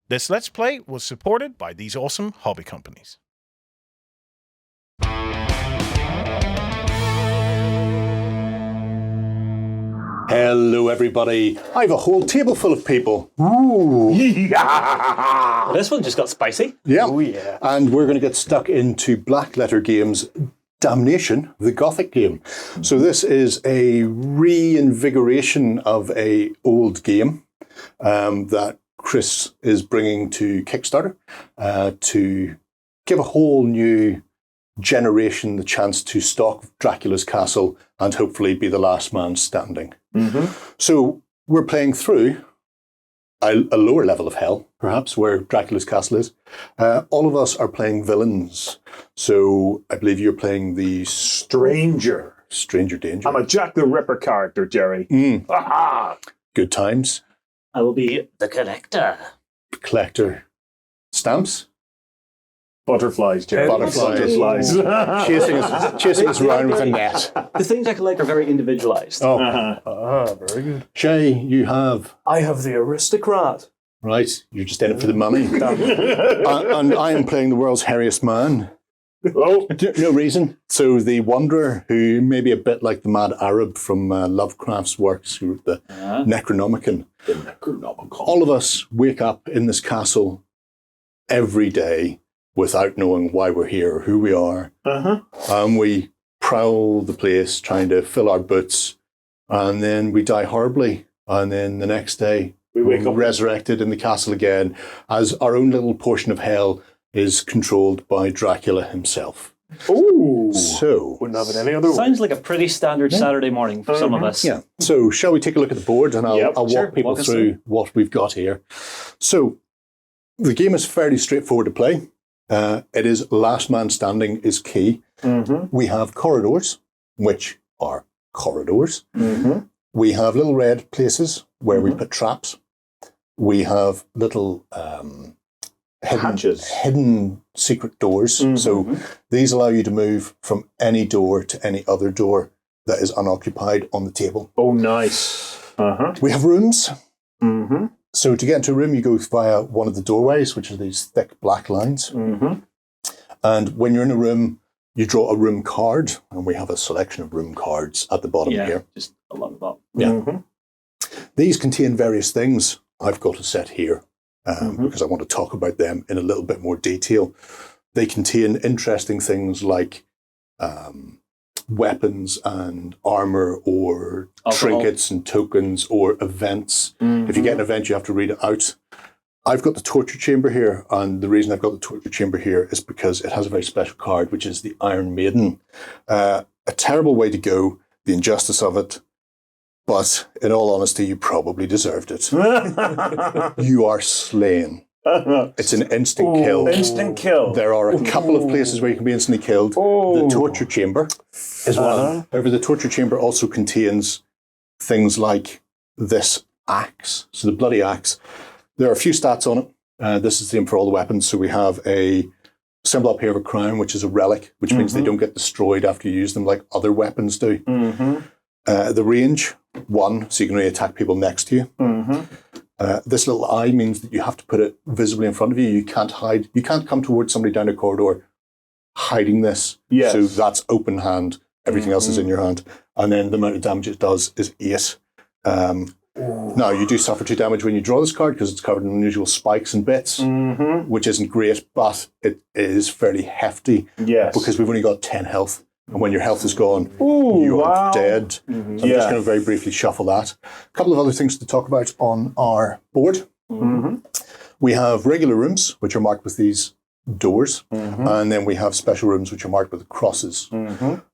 This Let's Play was supported by these awesome hobby companies. Hello, everybody. I have a whole table full of people. Ooh. Yeah. This one just got spicy. Yeah. Oh, yeah. And we're going to get stuck into Blackletter Games' Damnation, the Gothic game. So this is a reinvigoration of a old game that Chris is bringing to Kickstarter to give a whole new generation the chance to stalk Dracula's castle and hopefully be the last man standing. Mm-hmm. So we're playing through a lower level of hell, perhaps, where Dracula's castle is. All of us are playing villains. So I believe you're playing the Stranger. Stranger Danger. I'm a Jack the Ripper character, Jerry. Aha! Good times. I will be the collector. Collector. Stamps. Butterflies, Jerry. Butterflies. Chasing us around with a net. The things I collect are very individualized. Oh, Very good. Shay, you have. I have the aristocrat. Right, you're just in it for the money. And I am playing the world's hairiest man. Oh, No reason. So the Wanderer, who may be a bit like the Mad Arab from Lovecraft's works, who wrote the Necronomicon. the Necronomicon. All of us wake up in this castle every day without knowing why we're here or who we are. And we prowl the place trying to fill our boots, and then we die horribly. And then the next day, We wake up resurrected in the castle again, as our own little portion of hell is controlled by Dracula himself. Ooh. So, Wouldn't have it any other way. Sounds like a pretty standard Saturday morning for some of us. yeah. So, shall we take a look at the board, and I'll Yep, walk sure. people Walk us through what we've got here. So, the game is fairly straightforward to play. It is last man standing is key. We have corridors, which are corridors. We have little red places where we put traps. We have little Hatches. hidden secret doors. So these allow you to move from any door to any other door that is unoccupied on the table. Oh, nice. We have rooms. So to get into a room, you go via one of the doorways, which are these thick black lines. And when you're in a room, you draw a room card, and we have a selection of room cards at the bottom here. Just a lot of that. Yeah. These contain various things. I've got a set here because I want to talk about them in a little bit more detail. They contain interesting things like weapons and armor, or trinkets and tokens, or events. If you get an event, you have to read it out. I've got the torture chamber here, and the reason I've got the torture chamber here is because it has a very special card, which is the Iron Maiden. A terrible way to go, the injustice of it, but in all honesty, you probably deserved it. You are slain. It's an instant kill. Instant kill. There are a couple of places where you can be instantly killed. The torture chamber is one. However, the torture chamber also contains things like this axe. So the bloody axe. There are a few stats on it. This is the same for all the weapons. So we have a symbol up here of a crown, which is a relic, which means they don't get destroyed after you use them like other weapons do. The range, 1, so you can really attack people next to you. This little eye means that you have to put it visibly in front of you. You can't hide. You can't come towards somebody down a corridor hiding this. Yes. So that's open hand. Everything else is in your hand. And then the amount of damage it does is 8. Now, you do suffer 2 damage when you draw this card because it's covered in unusual spikes and bits, which isn't great, but it is fairly hefty because we've only got 10 health. And when your health is gone, you are dead. So I'm just going to very briefly shuffle that. A couple of other things to talk about on our board. We have regular rooms, which are marked with these doors. And then we have special rooms, which are marked with crosses.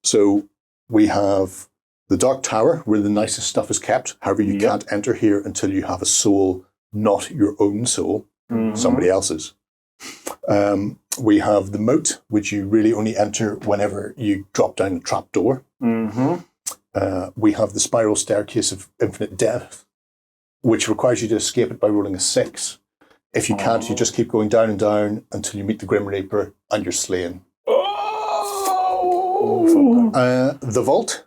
So we have the Dark Tower, where the nicest stuff is kept. However, you can't enter here until you have a soul, not your own soul, somebody else's. We have the moat, which you really only enter whenever you drop down a trap door. We have the spiral staircase of infinite death, which requires you to escape it by rolling a 6. If you can't, you just keep going down and down until you meet the Grim Reaper and you're slain. The vault,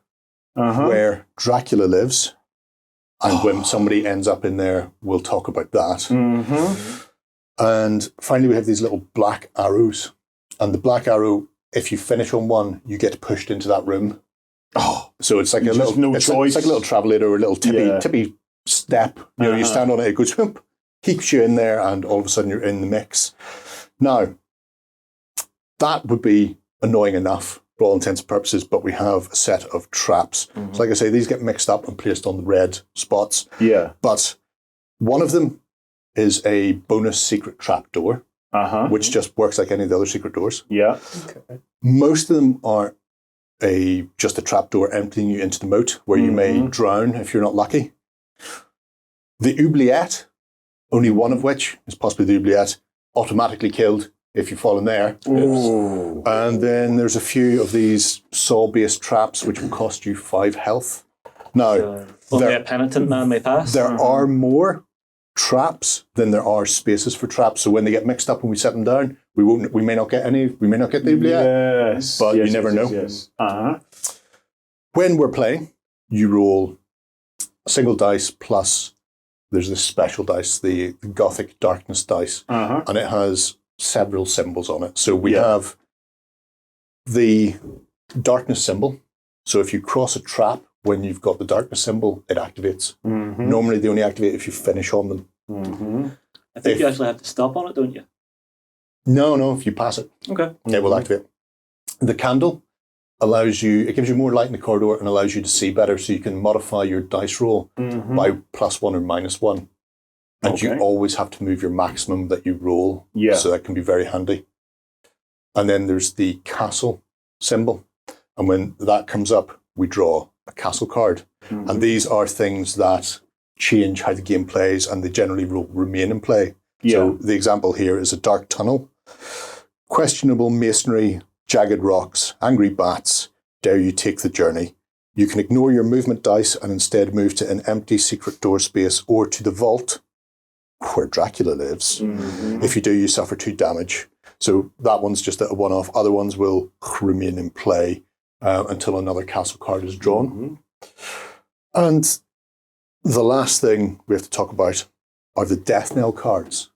where Dracula lives, and when somebody ends up in there, we'll talk about that. And finally, we have these little black arrows. And the black arrow, if you finish on one, you get pushed into that room. Oh, So it's like a Just little, no it's choice. like a little travelator or a little tippy step. You know, you stand on it, it goes whoop, keeps you in there, and all of a sudden you're in the mix. Now, that would be annoying enough for all intents and purposes, but we have a set of traps. So like I say, these get mixed up and placed on the red spots. yeah. But one of them is a bonus secret trap door, which just works like any of the other secret doors. Yeah. Most of them are just a trapdoor emptying you into the moat where you may drown if you're not lucky. The oubliette, only one of which is possibly the oubliette, automatically killed if you fall in there. Ooh. And then there's a few of these saw-based traps which will cost you 5 health. Now, Only a penitent man may pass. there are more traps than there are spaces for traps. So when they get mixed up and we set them down, we may not get the oubliette. Yes. But yes, you never know. Yes. Uh-huh. When we're playing, you roll a single dice plus there's this special dice, the Gothic darkness dice, and it has several symbols on it. So we have the darkness symbol. So if you cross a trap when you've got the darkness symbol, it activates. Normally they only activate if you finish on them. I think you actually have to stop on it, don't you? No, if you pass it, Okay. it will activate. The candle allows you, it gives you more light in the corridor and allows you to see better, so you can modify your dice roll by +1 or -1. And you always have to move your maximum that you roll. Yeah. So that can be very handy. And then there's the castle symbol. And when that comes up, we draw a castle card. And these are things that change how the game plays, and they generally will remain in play. So the example here is a dark tunnel, questionable masonry, jagged rocks, angry bats, dare you take the journey. You can ignore your movement dice and instead move to an empty secret door space or to the vault where Dracula lives. If you do, you suffer 2 damage. So that one's just a one-off. Other ones will remain in play until another castle card is drawn. And the last thing we have to talk about are the death knell cards.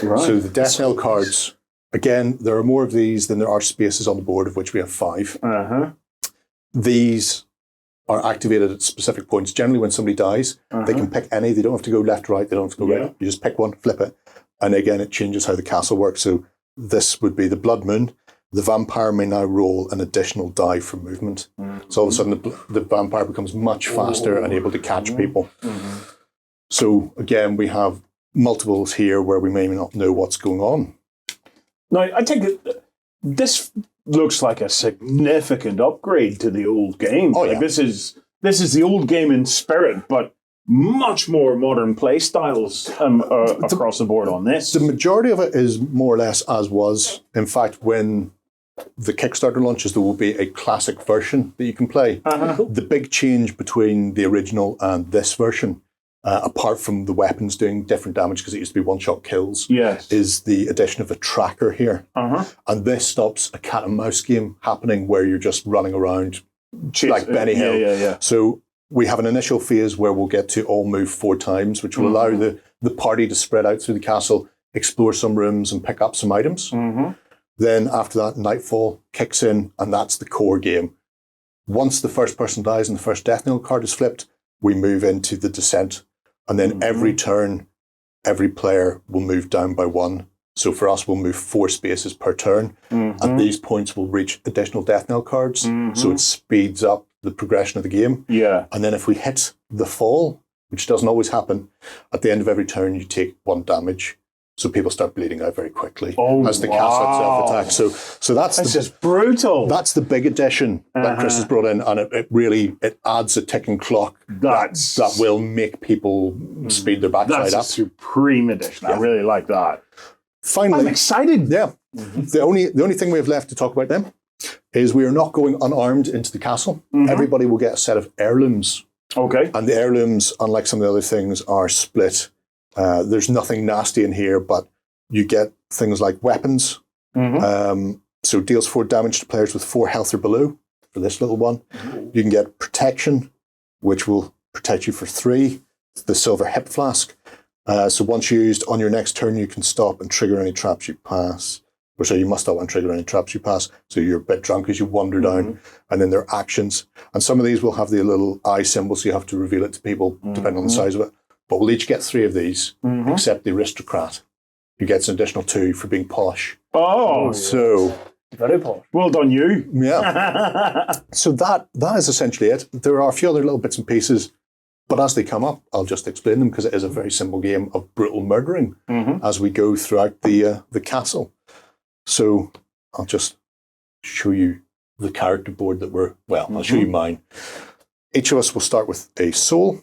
Right. So the death knell cards, again, there are more of these than there are spaces on the board, of which we have 5. These are activated at specific points. Generally, when somebody dies, they can pick any. They don't have to go left, right. They don't have to go right. You just pick one, flip it. And again, it changes how the castle works. So this would be the blood moon. The vampire may now roll an additional die for movement. So all of a sudden, the vampire becomes much faster and able to catch people. So again, we have multiples here where we may not know what's going on. Now, I think this looks like a significant upgrade to the old game. Oh, Like, yeah. this is the old game in spirit, but much more modern play styles across the board on this. The majority of it is more or less as was. In fact, when the Kickstarter launches, there will be a classic version that you can play. The big change between the original and this version, apart from the weapons doing different damage because it used to be one-shot kills, is the addition of a tracker here. And this stops a cat and mouse game happening where you're just running around like Benny Hill. Yeah. So we have an initial phase where we'll get to all move 4 times, which will allow the party to spread out through the castle, explore some rooms and pick up some items. Then after that, nightfall kicks in, and that's the core game. Once the first person dies and the first death knell card is flipped, we move into the descent. And then every turn, every player will move down by 1. So for us, we'll move 4 spaces per turn. At these points, we'll reach additional death knell cards. So it speeds up the progression of the game. And then if we hit the fall, which doesn't always happen, at the end of every turn, you take 1 damage. So people start bleeding out very quickly as the castle itself attacks. So that's This is brutal. That's the big addition that Chris has brought in, and it really adds a ticking clock that will make people speed their backside That's up. a supreme addition. I really like that. Finally, I'm excited. Yeah. The only thing we have left to talk about then is we are not going unarmed into the castle. Everybody will get a set of heirlooms. Okay. And the heirlooms, unlike some of the other things, are split. There's nothing nasty in here, but you get things like weapons. So deals 4 damage to players with 4 health or below for this little one. You can get protection, which will protect you for 3. The silver hip flask. So once used, on your next turn, you can stop and trigger any traps you pass. Or so you must stop and trigger any traps you pass. So you're a bit drunk as you wander down. And then there are actions. And some of these will have the little eye symbol, so you have to reveal it to people, depending on the size of it. But we'll each get 3 of these, except the aristocrat, who gets an additional 2 for being posh. Oh, So, Very posh. well done, you. yeah. So that is essentially it. There are a few other little bits and pieces, but as they come up, I'll just explain them because it is a very simple game of brutal murdering as we go throughout the castle. So I'll just show you the character board that I'll show you mine. Each of us will start with a soul.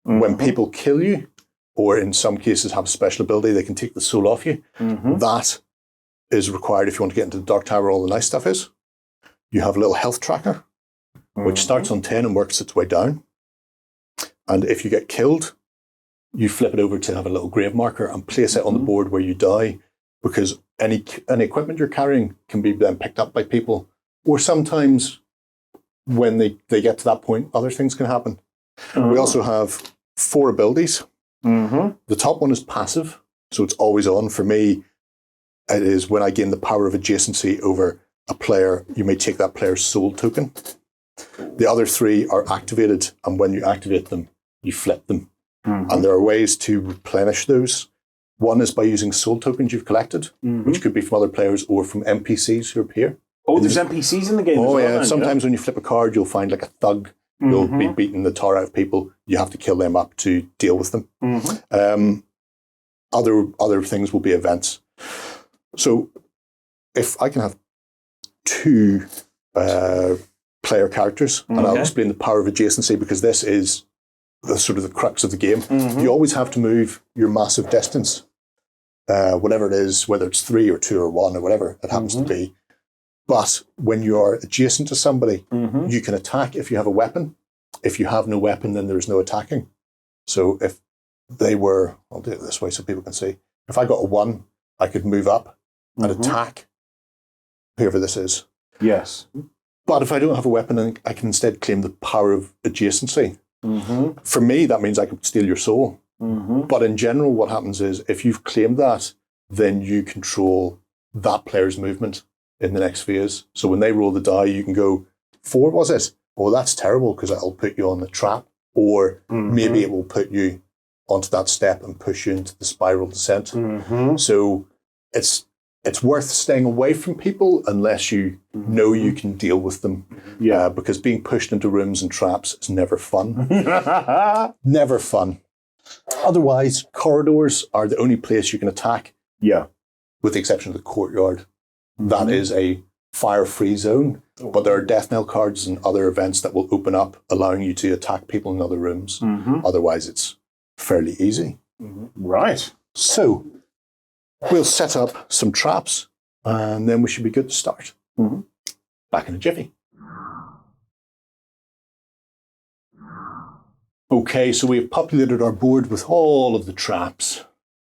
When people kill you, or in some cases have a special ability, they can take the soul off you. That is required if you want to get into the Dark Tower where all the nice stuff is. You have a little health tracker, which starts on 10 and works its way down. And if you get killed, you flip it over to have a little grave marker and place it on the board where you die, because any equipment you're carrying can be then picked up by people, or sometimes when they get to that point, other things can happen. We also have 4 abilities. The top one is passive, so it's always on. For me, it is when I gain the power of adjacency over a player, you may take that player's soul token. The other 3 are activated, and when you activate them, you flip them. And there are ways to replenish those. One is by using soul tokens you've collected, which could be from other players or from NPCs who appear. Oh, there's NPCs in the game as Oh, well, yeah. then, Sometimes when you flip a card, you'll find like a thug. You'll be beating the tar out of people. You have to kill them up to deal with them. Other things will be events. So if I can have 2 player characters, and I'll explain the power of adjacency, because this is the sort of the crux of the game. You always have to move your massive distance, whatever it is, whether it's 3 or 2 or 1 or whatever it happens to be. But when you are adjacent to somebody, you can attack if you have a weapon. If you have no weapon, then there's no attacking. So if they were, I'll do it this way so people can see. If I got a 1, I could move up and attack whoever this is. Yes. But if I don't have a weapon, I can instead claim the power of adjacency. For me, that means I could steal your soul. But in general, what happens is if you've claimed that, then you control that player's movement in the next phase. So when they roll the die, you can go, 4 was it? Oh, that's terrible because it'll put you on the trap. Or maybe it will put you onto that step and push you into the spiral descent. So it's worth staying away from people unless you know you can deal with them. Because being pushed into rooms and traps is never fun. Never fun. Otherwise, corridors are the only place you can attack. With the exception of the courtyard. That is a fire-free zone, but there are death knell cards and other events that will open up, allowing you to attack people in other rooms. Otherwise, it's fairly easy. Right. So, we'll set up some traps, and then we should be good to start. Back in a jiffy. Okay, so we've populated our board with all of the traps,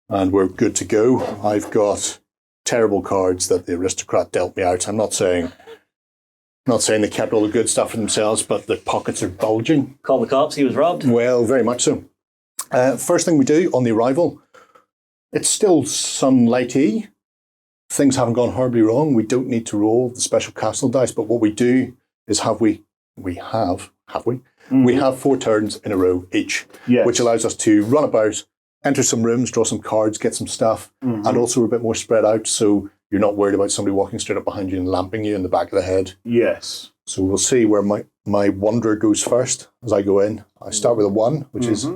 and we're good to go. I've got terrible cards that the aristocrat dealt me out. I'm not saying they kept all the good stuff for themselves, but the pockets are bulging. Call the cops, he was robbed. Well, very much so. First thing we do on the arrival, it's still sunlighty. Things haven't gone horribly wrong. We don't need to roll the special castle dice, but what we do is we have 4 turns in a row each, which allows us to run about, enter some rooms, draw some cards, get some stuff, and also we're a bit more spread out, so you're not worried about somebody walking straight up behind you and lamping you in the back of the head. Yes. So we'll see where my wanderer goes first as I go in. I start with a 1, which is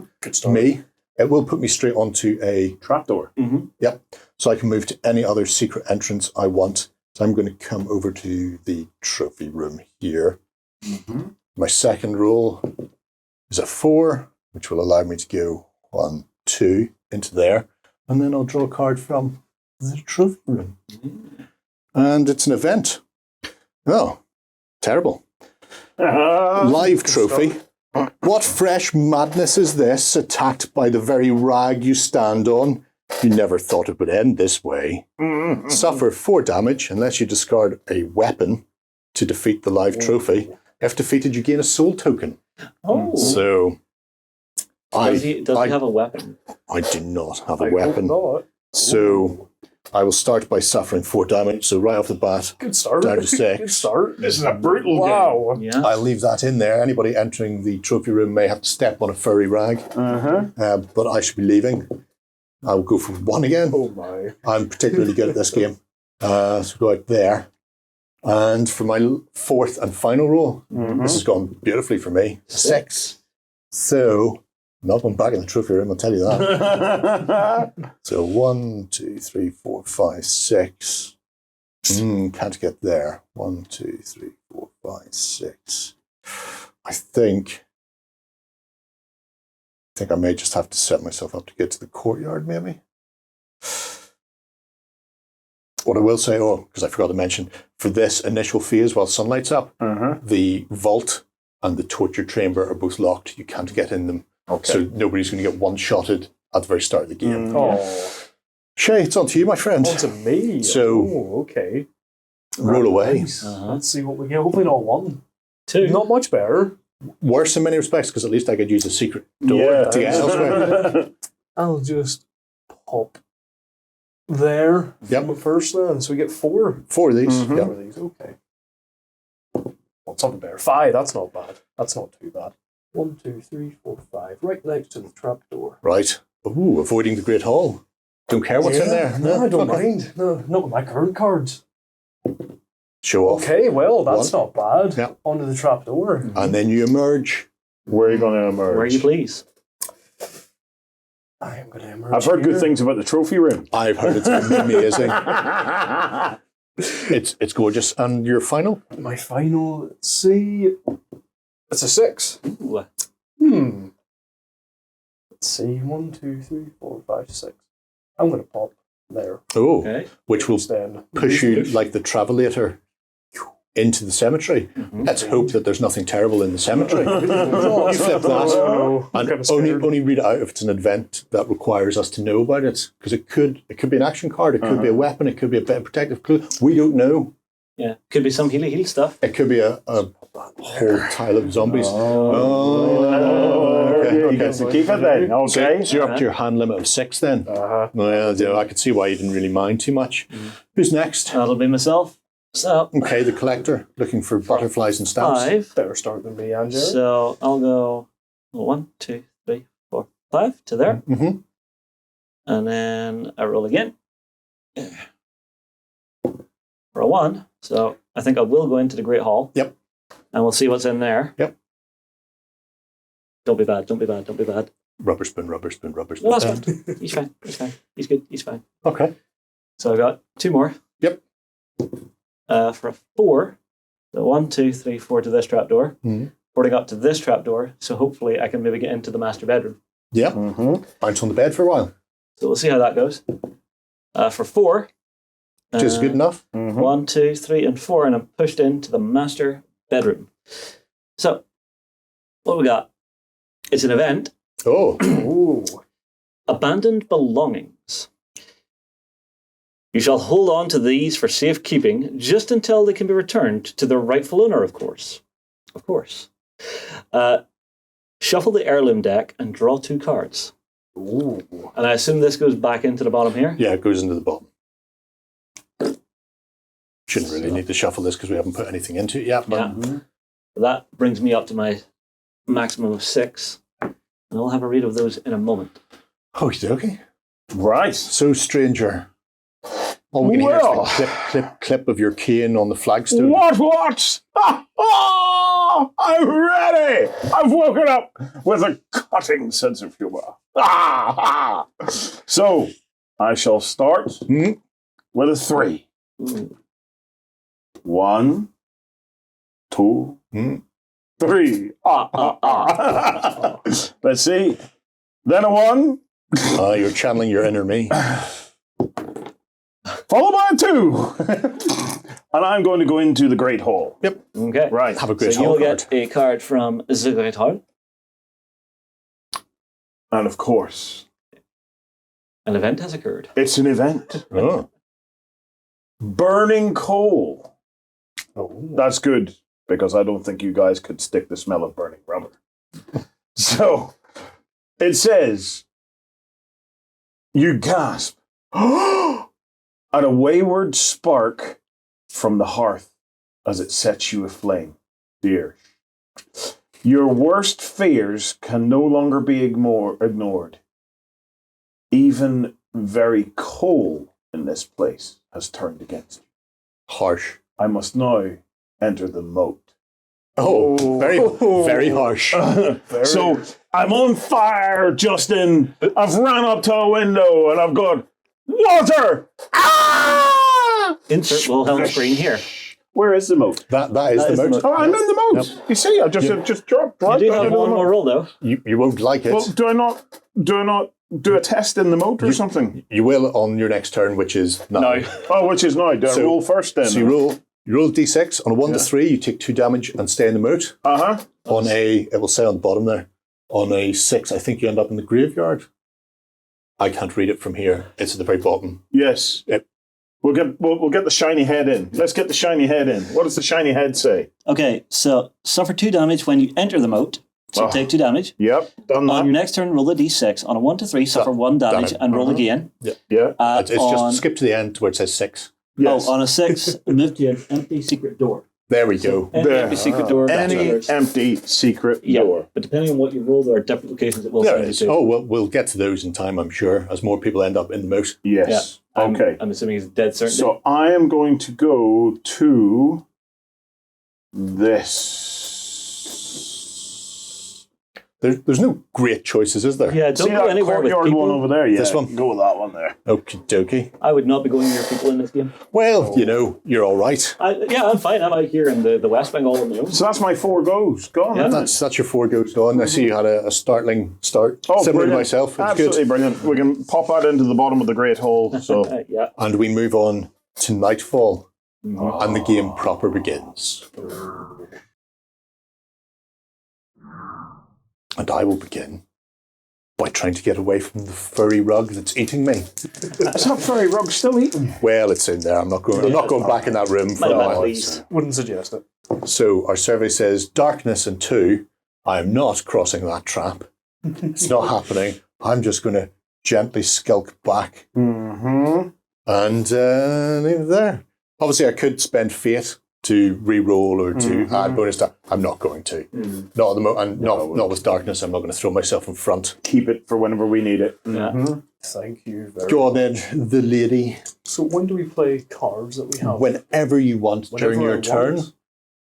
me. It will put me straight onto a trapdoor. Yep. So I can move to any other secret entrance I want. So I'm going to come over to the trophy room here. My second roll is a 4, which will allow me to go 1, 2 into there. And then I'll draw a card from the trophy room. And it's an event. Oh, terrible. Live trophy. What fresh madness is this, attacked by the very rag you stand on? You never thought it would end this way. Suffer 4 damage unless you discard a weapon to defeat the live trophy. If defeated, you gain a soul token. So Does he have a weapon? I do not have a I weapon. hope not. So I will start by suffering 4 damage. So right off the bat, Good start. down to 6. Good start. This is a brutal game. Wow. Yeah. I'll leave that in there. Anybody entering the trophy room may have to step on a furry rag, but I should be leaving. I'll go for 1 again. Oh my. I'm particularly good at this game. So go out there. And for my 4th and final roll, this has gone beautifully for me. 6. So, not one back in the trophy room, I'll tell you that. So 1, 2, 3, 4, 5, 6. Can't get there. 1, 2, 3, 4, 5, 6. I think I may just have to set myself up to get to the courtyard, maybe. What I will say, because I forgot to mention, for this initial phase while sunlight's up, the vault and the torture chamber are both locked. You can't get in them. Okay. So nobody's going to get one-shotted at the very start of the game. Oh. Shay, it's on to you, my friend. On to me. So- okay. Roll away. Nice. Let's see what we get. Hopefully not 1. 2. Not much better. Worse in many respects, because at least I could use a secret door to get elsewhere. I'll just pop there. Yep. First then. So we get 4. 4 of these. Four Yep. of these. Okay. Well, something better. 5. That's not bad. That's not too bad. 1, 2, 3, 4, 5. Right next to the trapdoor. Right. Ooh, avoiding the Great Hall. Don't care what's in there. No, I don't Okay. mind. No, not with my current cards. Show off. Okay, well, that's not bad. Yeah. Onto the trapdoor. And then you emerge. Where are you going to emerge? Where you please. I am going to emerge. I've heard here. good things about the trophy room. I've heard it's amazing. It's gorgeous. And your final? My final, let's see. It's a 6. Ooh. Let's see. 1, 2, 3, 4, 5, 6. I'm going to pop there. Oh, Okay. which will Then push you like the Travelator into the cemetery. Let's hope that there's nothing terrible in the cemetery. You flip that. Oh, I'm And kinda scared. only read it out if it's an event that requires us to know about it. Because it could be an action card, it could be a weapon, it could be a bit of protective clue. We don't know. Yeah. Could be some healy stuff. It could be a whole tile of zombies. Okay. He gets to keep it then. Okay. So you're up to your hand limit of 6 then. Well, yeah, I could see why you didn't really mind too much. Who's next? That'll be myself. So Okay, the collector, looking for butterflies and stamps. 5. Better start than me, and Jared. So I'll go 1, 2, 3, 4, 5 to there. Mm-hmm. And then I roll again. For a 1. So I think I will go into the Great Hall. Yep. And we'll see what's in there. Yep. Don't be bad. Don't be bad. Don't be bad. Rubber spoon, rubber spoon, rubber spoon. No, that's fine. He's fine. He's fine. He's good. He's fine. Okay. So I got 2 more. Yep. For a 4. So 1, 2, 3, 4 to this trapdoor. Mhm. 40 up to this trapdoor. So hopefully I can maybe get into the master bedroom. Yep. Bounce on the bed for a while. So we'll see how that goes. For 4. Which is good enough. 1, 2, 3, and 4, and I'm pushed into the master bedroom. So, what we got? It's an event. Oh. Ooh. Abandoned belongings. You shall hold on to these for safekeeping just until they can be returned to their rightful owner, of course. Of course. Shuffle the heirloom deck and draw 2 cards. Ooh. And I assume this goes back into the bottom here. Yeah, it goes into the bottom. Shouldn't really need to shuffle this because we haven't put anything into it yet. But Yeah. That brings me up to my maximum of 6. And I'll have a read of those in a moment. Okie dokie. Right. So, stranger. All we can hear is the clip of your cane on the flagstone. What? I'm ready. I've woken up with a cutting sense of humor. So, I shall start with a 3. Ooh. 1, 2, 3. Let's see. Then a 1. You're channeling your inner me. Followed by a 2. And I'm going to go into the Great Hall. Yep. Okay. Right. Have a great So hall you'll card. get a card from the Great Hall. And of course, An event has occurred. it's an event. Oh. Burning coal. Oh. That's good, because I don't think you guys could stick the smell of burning rubber. So, It says, you gasp at a wayward spark from the hearth as it sets you aflame, dear. Your worst fears can no longer be ignored. Even very coal in this place has turned against you. Harsh. I must now enter the moat. Oh, very harsh. So I'm on fire, Justin. I've ran up to a window and I've got water. Ah! Insert Wilhelm screen here. Where is the moat? That is the moat. Oh, I'm in the moat. Yep. You see, I just dropped right You do down have into the one moat. more roll, though. You won't like it. Well, do I not do a test in the moat or something? You will on your next turn, which is now. No. Oh, which is now. Do I roll first then? So you roll d6. On a 1 to 3, you take 2 damage and stay in the moat. Uh-huh. On it will say on the bottom there. On a 6, I think you end up in the graveyard. I can't read it from here. It's at the very bottom. Yes. Yep. We'll get the shiny head in. Let's get the shiny head in. What does the shiny head say? Okay, so suffer 2 damage when you enter the moat. So take 2 damage. Yep. Done On your that. next turn, roll a d6. On a 1 to 3, suffer 1 damage and roll again. Yeah. It's just skip to the end where it says 6. Yes. On a 6, move to an empty secret door. There we go. Empty secret door. that's Any yours. empty secret Yeah, door. but depending on what you roll, there are different locations it will There send it you is. to. Oh, well, we'll get to those in time, I'm sure, as more people end up in the moat. Yes. Okay. I'm assuming it's dead certainty. So I am going to go to this. There's no great choices, is there? yeah, don't See go that anywhere with courtyard people. one over there? Yeah. This one? Go with that one there. Okie dokie. I would not be going near people in this game. Well, you're all right. I'm fine. I'm out here in the West Bengal on my own. So that's my 4 goes. Gone. Yeah. isn't it? That's your 4 goes gone. I see you had a startling start. Oh, Similar to brilliant. myself. It's Absolutely good. brilliant. We can pop out into the bottom of the Great Hole. So Yeah. And we move on to nightfall. And the game proper begins. And I will begin by trying to get away from the furry rug that's eating me. is that furry rug still eating you? Well, it's in there. I'm not going back in that room for My a bad, while. please. Wouldn't suggest it. So our survey says darkness and 2. I am not crossing that trap. It's not happening. I'm just going to gently skulk back Mm-hmm. and leave it there. Obviously, I could spend fate to re-roll or to add bonus stuff. I'm not going to. Not at the moment. And not with darkness. I'm not going to throw myself in front. Keep it for whenever we need it. Yeah. Thank you very Go on much. then, the lady. So when do we play cards that we have? Whenever you want Whenever during your I turn, want.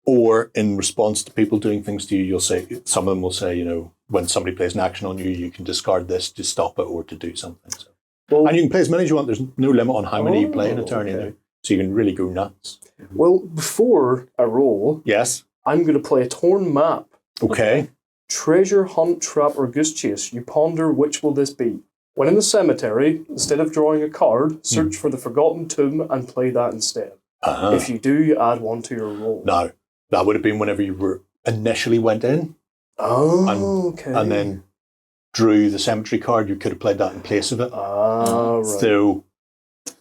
or in response to people doing things to you, you'll say, some of them will say, when somebody plays an action on you, you can discard this to stop it or to do something. So. Well, And you can play as many as you want. There's no limit on how many you play in a turn okay. either. So you can really go nuts. Well, before I roll, Yes. I'm going to play a torn map. Okay. Treasure hunt, trap, or goose chase. You ponder which will this be. When in the cemetery, instead of drawing a card, search for the forgotten tomb and play that instead. Uh-huh. If you do, you add 1 to your roll. No, that would have been whenever you were initially went in Oh, okay. and then drew the cemetery card. You could have played that in place of it. Ah, right. So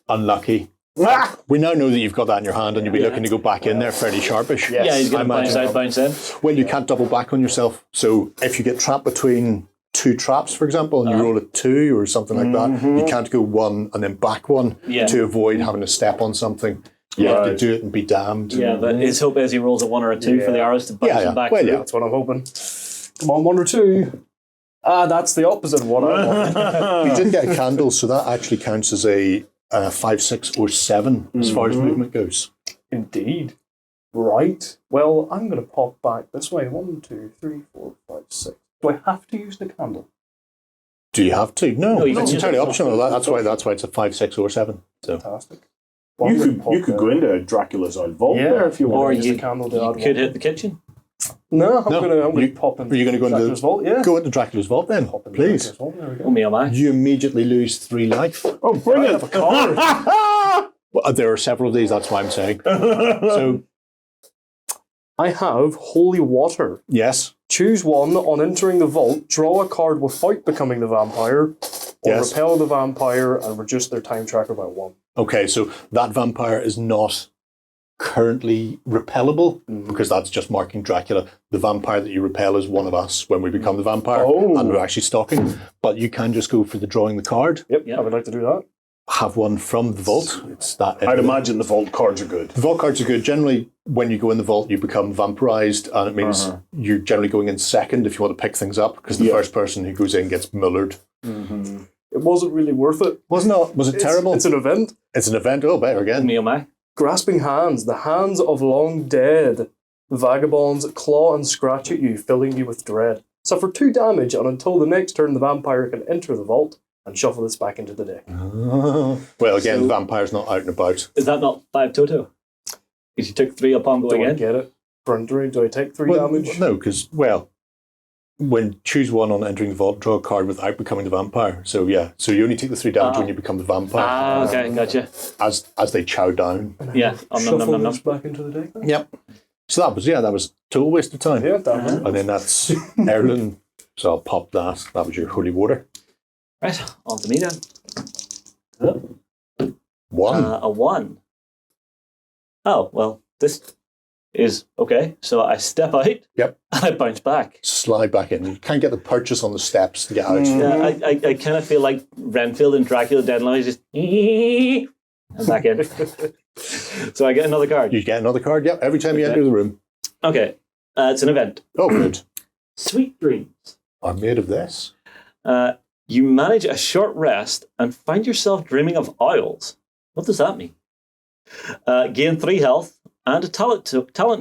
unlucky. Ah! We now know that you've got that in your hand and you'll be looking to go back in there fairly sharpish. Yes. Yeah, he's going to I bounce imagine. out, bounce in. Well, you can't double back on yourself. So if you get trapped between 2 traps, for example, and you roll a 2 or something like that, you can't go 1 and then back 1 Yeah. to avoid having to step on something. You have to Right. do it and be damned. Yeah, but his hope is he rolls a 1 or a 2 for the arrows to bounce Yeah, yeah. him back Well, through. yeah. That's what I'm hoping. Come on, 1 or 2. Ah, that's the opposite of what I want. You did get a candle, so that actually counts as a 5, 6, or 7 as far as movement goes. Indeed. Right. Well, I'm going to pop back this way. 1, 2, 3, 4, 5, 6. Do I have to use the candle? Do you have to? No, No, you it's can entirely use it. optional. That's why it's a 5, 6, or 7. So Fantastic. Well, You I'm gonna could pop go into Dracula's old vault Yeah. there if you Or want. use you, the candle to you add could 1. hit the kitchen. No, I'm No, gonna you- pop in. are you gonna go into Dracula's vault? Yeah. go into Dracula's vault then, Pop in please. Dracula's vault. There we go. Oh, me, am I? You immediately lose 3 life. Oh, brilliant! have a card. Well, there are several of these. That's why I'm saying. So I have holy water. yes, Choose one on entering the vault. Draw a card without becoming the vampire, or Yes. repel the vampire and reduce their time tracker by 1. okay. So that vampire is not currently repellable because that's just marking Dracula. The vampire that you repel is one of us when we become the vampire and we're actually stalking. But you can just go for the drawing the card. Yep, I would like to do that. Have one from the vault. It's that. I'd imagine the vault cards are good. The vault cards are good. Generally, when you go in the vault, you become vampirized, and it means you're generally going in second if you want to pick things up, because the first person who goes in gets mullered. It wasn't really worth it. Wasn't it? Was it terrible? It's an event. It's an event. Oh, better again. Me oh my. Grasping hands, the hands of long dead vagabonds claw and scratch at you, filling you with dread. Suffer 2 damage, and until the next turn, the vampire can enter the vault and shuffle this back into the deck. Well, again, the vampire's not out and about. Is that not 5 Toto? Because you took 3 upon going Do I in. get it? For entering, do I take 3 damage? No, because, when choose one on entering the vault, draw a card without becoming the vampire. So, yeah. So you only take the 3 damage when you become the vampire. Ah, okay, gotcha. As they chow down. Yeah. Shuffle this back into the deck? Yep. So that was total waste of time. Yeah, that was it. And then that's Erlen. So I'll pop that. That was your holy water. Right, on to me then. 1. A 1. Oh, well, this is okay. So I step out. Yep. And I bounce back. Slide back in. You can't get the purchase on the steps to get out. Yeah, I kind of feel like Renfield and Dracula Dead and Alive, just and back in. So I get another card. You get another card, yep, every time you enter the room. Okay, it's an event. Oh, good. Sweet dreams. I'm made of this. You manage a short rest and find yourself dreaming of owls. What does that mean? Gain 3 health and a talent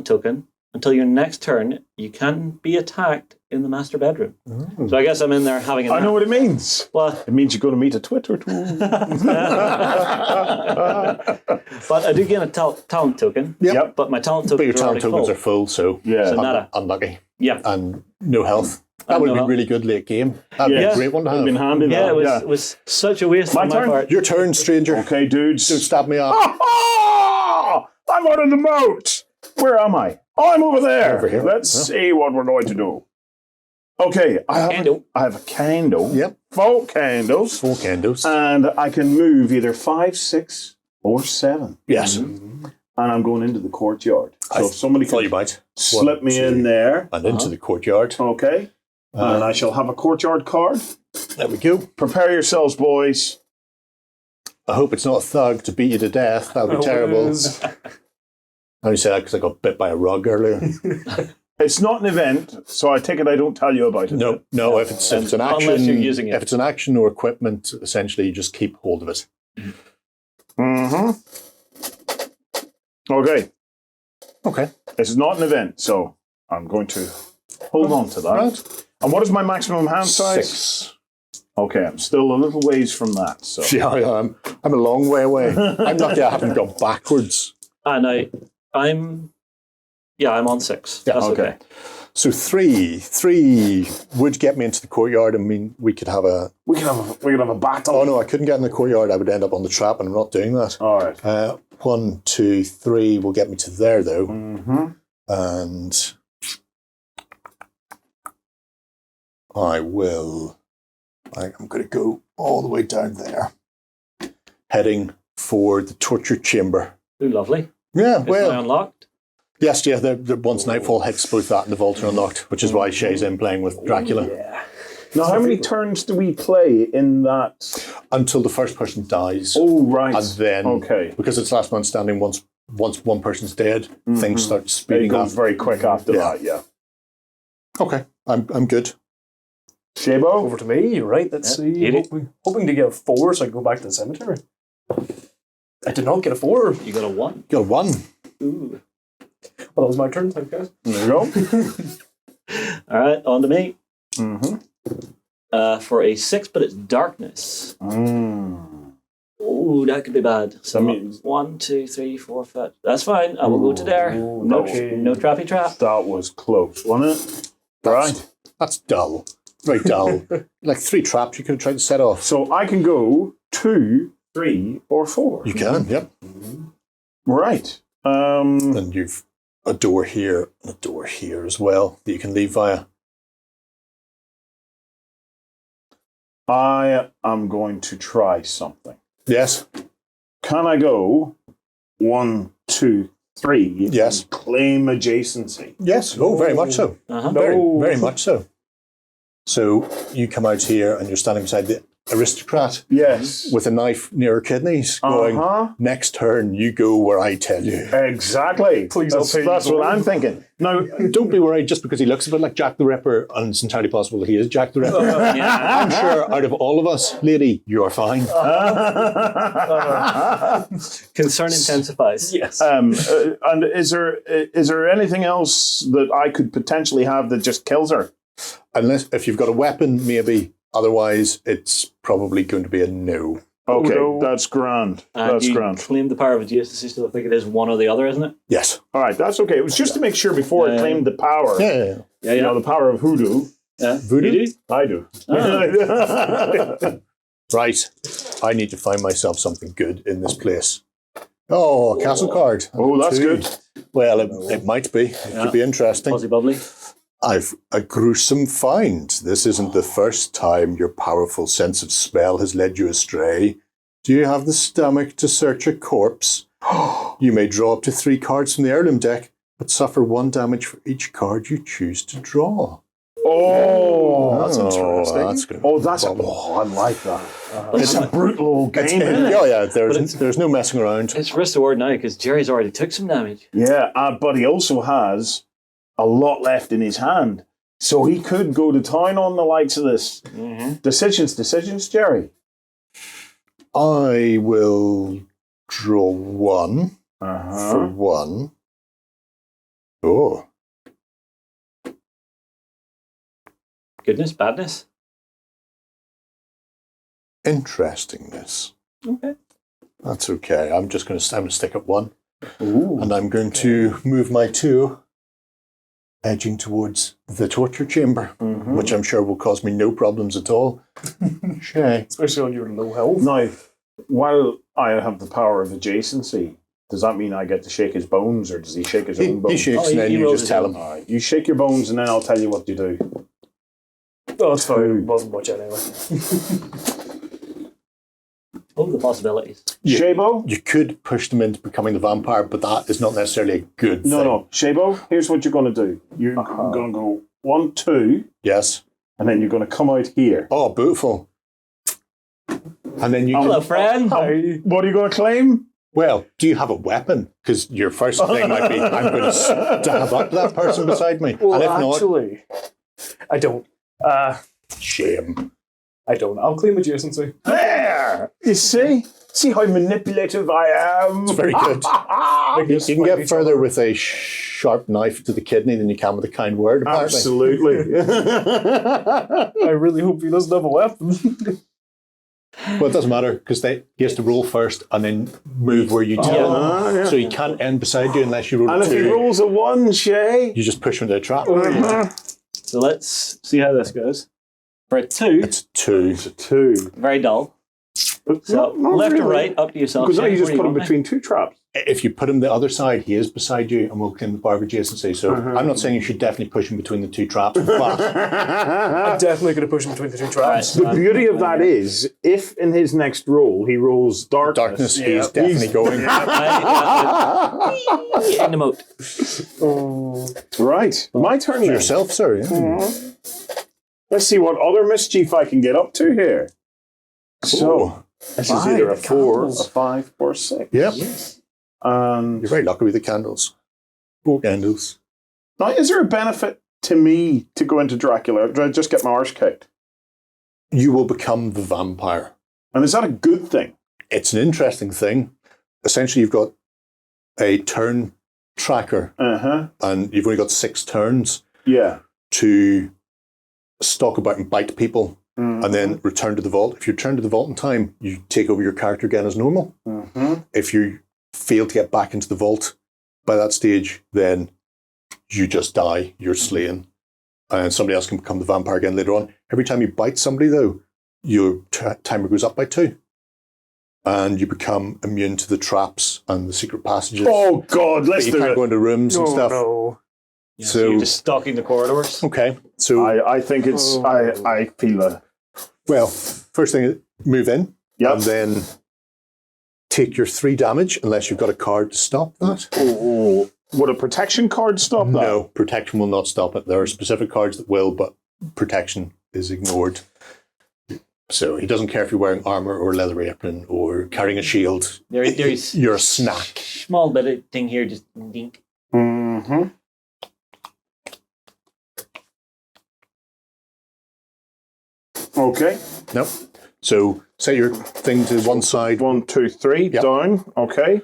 token until your next turn. You can be attacked in the master bedroom. So I guess I'm in there having a nap. I know what it means. What? It means you're going to meet a Twitter tool. But I do gain a talent token. Yep. But my talent But tokens your talent tokens are full, so Yeah. So nada. unlucky. Yeah. And no health. That would no be health. really good late game. That would be Yeah. a great one to It'd been have. handy. Yeah, that. it was such a waste My on my turn? part. Your turn, stranger. Okay, dudes. Don't stab me up. I'm out of the moat. Where am I? Oh, I'm over there. Over here. Let's Yeah. see what we're going to do. Okay, I have a candle. Yep. 4 candles. 4 candles. And I can move either 5, 6, or 7. Yes. And I'm going into the courtyard. So if somebody Thought can you might. slip 1, me 2, in there. And into the courtyard. Okay. And I shall have a courtyard card. There we go. Prepare yourselves, boys. I hope it's not a thug to beat you to death. That would be terrible. I only say that because I got bit by a rug earlier. It's not an event, so I take it I don't tell you about it. No. If it's an Unless action, you're using it. if it's an action or equipment, essentially you just keep hold of it. Okay. Okay. This is not an event, so I'm going to hold on to that. Right. And what is my maximum hand size? 6. Okay, I'm still a little ways from that. So Yeah, I'm a long way away. I'm lucky I haven't gone backwards. And I'm on 6. Yeah, That's okay. okay. So 3 would get me into the courtyard. I mean, we could have a. we can have a battle. Oh no, I couldn't get in the courtyard. I would end up on the trap, and I'm not doing that. All right. 1, 2, 3 will get me to there though, Mm-hmm. and I'm going to go all the way down there, heading for the torture chamber. Ooh, lovely. Yeah, Is well, I unlocked? yes, yeah. Once nightfall hits, both that and the vault are unlocked, which is why Shay's in playing with Dracula Yeah. Now, how many turns do we play in that? until the first person dies, Oh, right. and then Okay. because it's last man standing. Once one person's dead, things start It speeding goes up. very quick after Yeah. that, yeah. Okay, I'm good. Shabo? Over to me, you're right. Let's see. hit it. Hoping to get a 4 so I can go back to the cemetery. I did not get a 4. You got a 1. Got 1. Ooh. Well, that was my turn. Thank you, guys. There you go. All right, on to me. Mm-hmm. For a 6, but it's darkness. Ooh, that could be bad. So That means- 1, 2, 3, 4, 5. That's fine. I will go to there. Ooh, No, okay. no trappy trap. That was close, wasn't it? Right. That's dull. Very dull. Like 3 traps you could have tried to set off. So I can go 2, 3, or 4. You can, yep. Right. And you've a door here and a door here as well that you can leave via. I am going to try something. Yes. Can I go 1, 2, 3, you Yes. can claim adjacency. Yes. Oh, very much so. Uh-huh. Very, very much so. So you come out here and you're standing beside the aristocrat Yes. with a knife near her kidneys, going, next turn, you go where I tell you. Exactly. Please, I'll pay you that's for what it. I'm thinking. Now, don't be worried just because he looks a bit like Jack the Ripper, and it's entirely possible that he is Jack the Ripper. I'm sure out of all of us, lady, you're fine. Concern intensifies. Yes. And is there anything else that I could potentially have that just kills her? Unless, if you've got a weapon, maybe. Otherwise, it's probably going to be a no. Okay, no. that's grand. And That's you grand. claim the power of adjacency, so I think it is one or the other, isn't it? Yes. All right, that's okay. It was just to make sure before I claimed the power. Yeah. Yeah, You know, the power of hoodoo. Voodoo? You do? I do. Right. I need to find myself something good in this place. Oh, a castle card. Oh, that's 2. good. Well, it might be. It could be interesting. Fuzzy bubbly. I've a gruesome find. This isn't the first time your powerful sense of smell has led you astray. Do you have the stomach to search a corpse? You may draw up to 3 cards from the heirloom deck, but suffer 1 damage for each card you choose to draw. Oh, That's interesting. That's good. I like that. It's a brutal old game, isn't it? Yeah. There's no messing around. It's risk reward now because Jerry's already took some damage. Yeah, but he also has a lot left in his hand. So he could go to town on the likes of this. Mm-hmm. Decisions, Jerry. I will draw 1 Uh-huh. for 1. Oh. Goodness, badness. Interestingness. Okay. That's okay. I'm going to stick at 1. Ooh. And I'm going to move my 2 edging towards the torture chamber, which I'm sure will cause me no problems at all. Shay. Especially on your low health. Now, while I have the power of adjacency, does that mean I get to shake his bones, or does he shake his own He bones? shakes Oh, and then he you rolls just his tell own. him. All right, you shake your bones, and then I'll tell you what you do. Oh, it's fine. It wasn't much anyway. Oh, the possibilities. Shabo? You could push them into becoming the vampire, but that is not necessarily a good thing. No. Shabo, here's what you're going to do. You're going to go 1, 2, Yes. and then you're going to come out here. Oh, beautiful. And then you Hello, friend. What are you going to claim? Well, do you have a weapon? Because your first thing might be, I'm going to stab up that person beside me. Well, and if actually, I don't. not, shame. I don't. I'll claim adjacency. There! You see? See how manipulative I am? It's very good. You can fight get each further other. with a sharp knife to the kidney than you can with a kind word, apparently. Absolutely. I really hope he doesn't have a weapon. Well, it doesn't matter, because he has to roll first and then move where you tell him. yeah. So he can't end beside you unless you roll And a if he 2. rolls a 1, Shay? You just push him into a trap. So let's see how this goes. For a 2, It's 2. It's a 2. very dull. So Not left really. or right, up to yourself. Because now Shane, you just where put do him want me? between 2 traps. If you put him the other side, he is beside you and will claim the power of adjacency. So I'm not saying you should definitely push him between the 2 traps, but I'm definitely going to push him between the 2 traps. The beauty of that is, if in his next roll he rolls darkness, he's definitely going. In the moat. Right, my turn For then. yourself, sir. Yeah. Let's see what other mischief I can get up to here. So, this is either a 4, a 5, or a 6. Yep. And You're very lucky with the candles. 4 candles. now, is there a benefit to me to go into Dracula? Or do I just get my arse kicked? You will become the vampire. And is that a good thing? It's an interesting thing. Essentially, you've got a turn tracker, and you've only got 6 turns Yeah. to stalk about and bite people, and then return to the vault. If you return to the vault in time, you take over your character again as normal. If you fail to get back into the vault by that stage, then you just die. You're slain. And somebody else can become the vampire again later on. Every time you bite somebody, though, your timer goes up by 2. And you become immune to the traps and the secret passages. Oh, God, let's You do can't it. go into rooms and stuff. No. Yeah, So- so you're just stalking the corridors. Okay, so, I think it's, I feel a, well, first thing, move in. Yep. And then take your 3 damage unless you've got a card to stop that. Oh, would a protection card stop that? No, protection will not stop it. There are specific cards that will, but protection is ignored. So he doesn't care if you're wearing armor or leather apron or carrying a shield. There's You're a snack. small bit of thing here, just dink. Mm-hmm. Okay. Nope. So set your thing to one side. 1, 2, 3, Yep. down. Okay.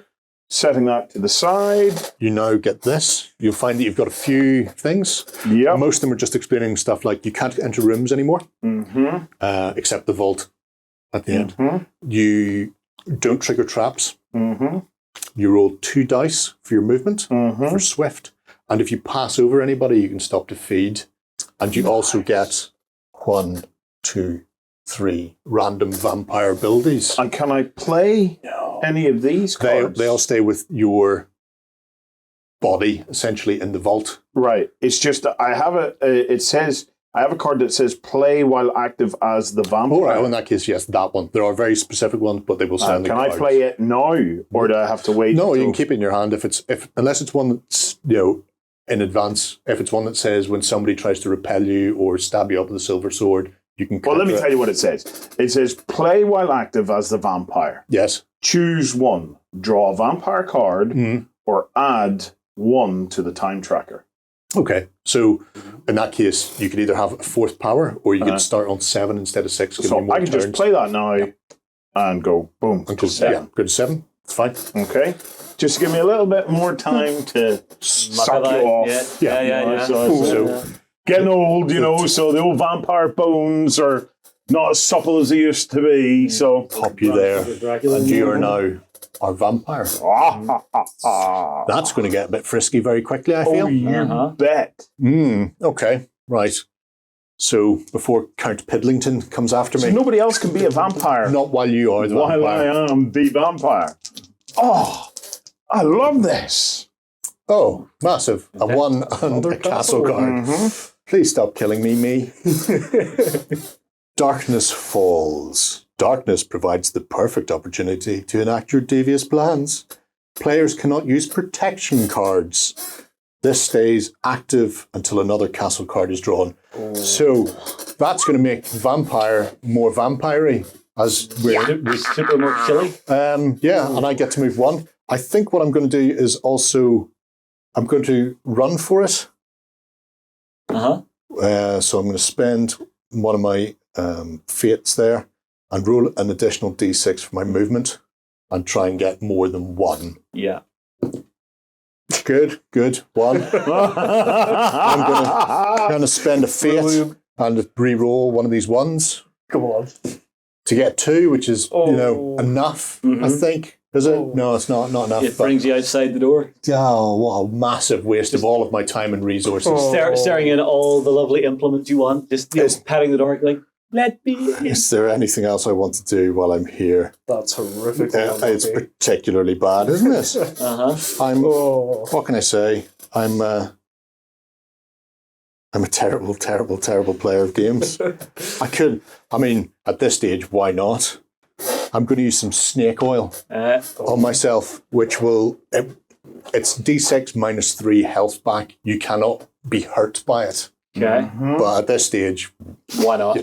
Setting that to the side. You now get this. You'll find that you've got a few things. Yep. Most of them are just explaining stuff like you can't enter rooms anymore, Mm-hmm. except the vault at the end. Mm-hmm. You don't trigger traps. Mm-hmm. You roll 2 dice for your movement, Mm-hmm. for swift. And if you pass over anybody, you can stop to feed. And you also get 1, 2, 3 random vampire abilities. And can I play any of these cards? They all stay with your body, essentially, in the vault. Right. It's just that I have I have a card that says play while active as the vampire. All right, well, in that case, yes, that one. There are very specific ones, but they will sound Can like I cards. play it now, or do I have to wait? No, you until- can keep it in your hand unless it's one that's, in advance. If it's one that says when somebody tries to repel you or stab you up with a silver sword, you can. Well, let me counter tell it. you what it says. It says play while active as the vampire. Yes. Choose one. Draw a vampire card, Mhm. or add 1 to the time tracker. Okay. So in that case, you could either have a 4th power, or you Uh-huh. could start on 7 instead of 6. So I can just play that now and go boom. and to 7. go to 7. It's fine. Okay. Just give me a little bit more time to suck you off. Yeah. So Getting old, so the old vampire bones are not as supple as they used to be. So pop you there, Dracula. and you are now our vampire. That's going to get a bit frisky very quickly, I feel. Oh, you Uh-huh. bet. Okay, right. So before Count Pidlington comes after So me, nobody else can be a vampire not while you are the while vampire. I am the vampire. Oh, I love this. Oh, massive. A 1 and Another a castle card. Mhm. Please stop killing me. Darkness falls. Darkness provides the perfect opportunity to enact your devious plans. Players cannot use protection cards. This stays active until another castle card is drawn. So that's going to make vampire more vampire-y. As we're, Super more chilly. yeah, and I get to move 1. I think what I'm going to do is also, I'm going to run for it. Uh-huh. So I'm going to spend one of my fates there and roll an additional d6 for my movement and try and get more than 1. Yeah. Good. 1. I'm going to spend a fate and re-roll one of these ones Come on. to get 2, which is, Oh. enough, I Mhm. think. Is it? Oh. No, it's not enough. It but- brings you outside the door. Oh, what a massive waste of all of my time and resources. Oh. Staring in all the lovely implements you want. Just patting the door like, let me in. Is there anything else I want to do while I'm here? That's horrific. It's particularly bad, isn't it? Uh-huh. What can I say? I'm a terrible, terrible, terrible player of games. I mean, at this stage, why not? I'm going to use some snake oil on myself, which will, it's D6 minus 3 health back. You cannot be hurt by it. Okay. But at this stage, Why not?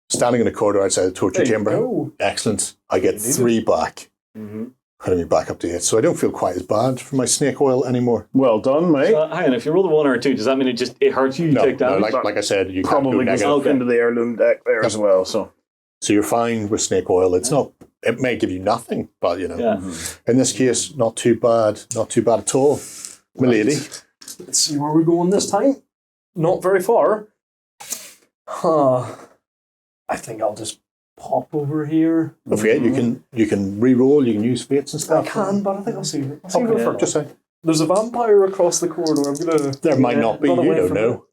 standing in a corridor outside the torture There you chamber, go. excellent. I get 3 back. Mm-hmm. Putting me back up to 8. So I don't feel quite as bad for my snake oil anymore. Well done, mate. Hang on, if you roll a 1 or a 2, does that mean it hurts you? You take No, damage? like I said, you Probably can't goes go negative. up into the heirloom deck there as well. So So you're fine with snake oil. It's not. It may give you nothing, but Yeah. in this case, not too bad. Not too bad at all, my lady. Let's see where we're going this time. Not very far. I think I'll just pop over here. Don't forget, you can re-roll. You can use fates and I stuff. can, but I think I'll see. I'll Okay, where for just say There's a vampire across the corridor. I'm gonna. there might not be. run You away don't from know.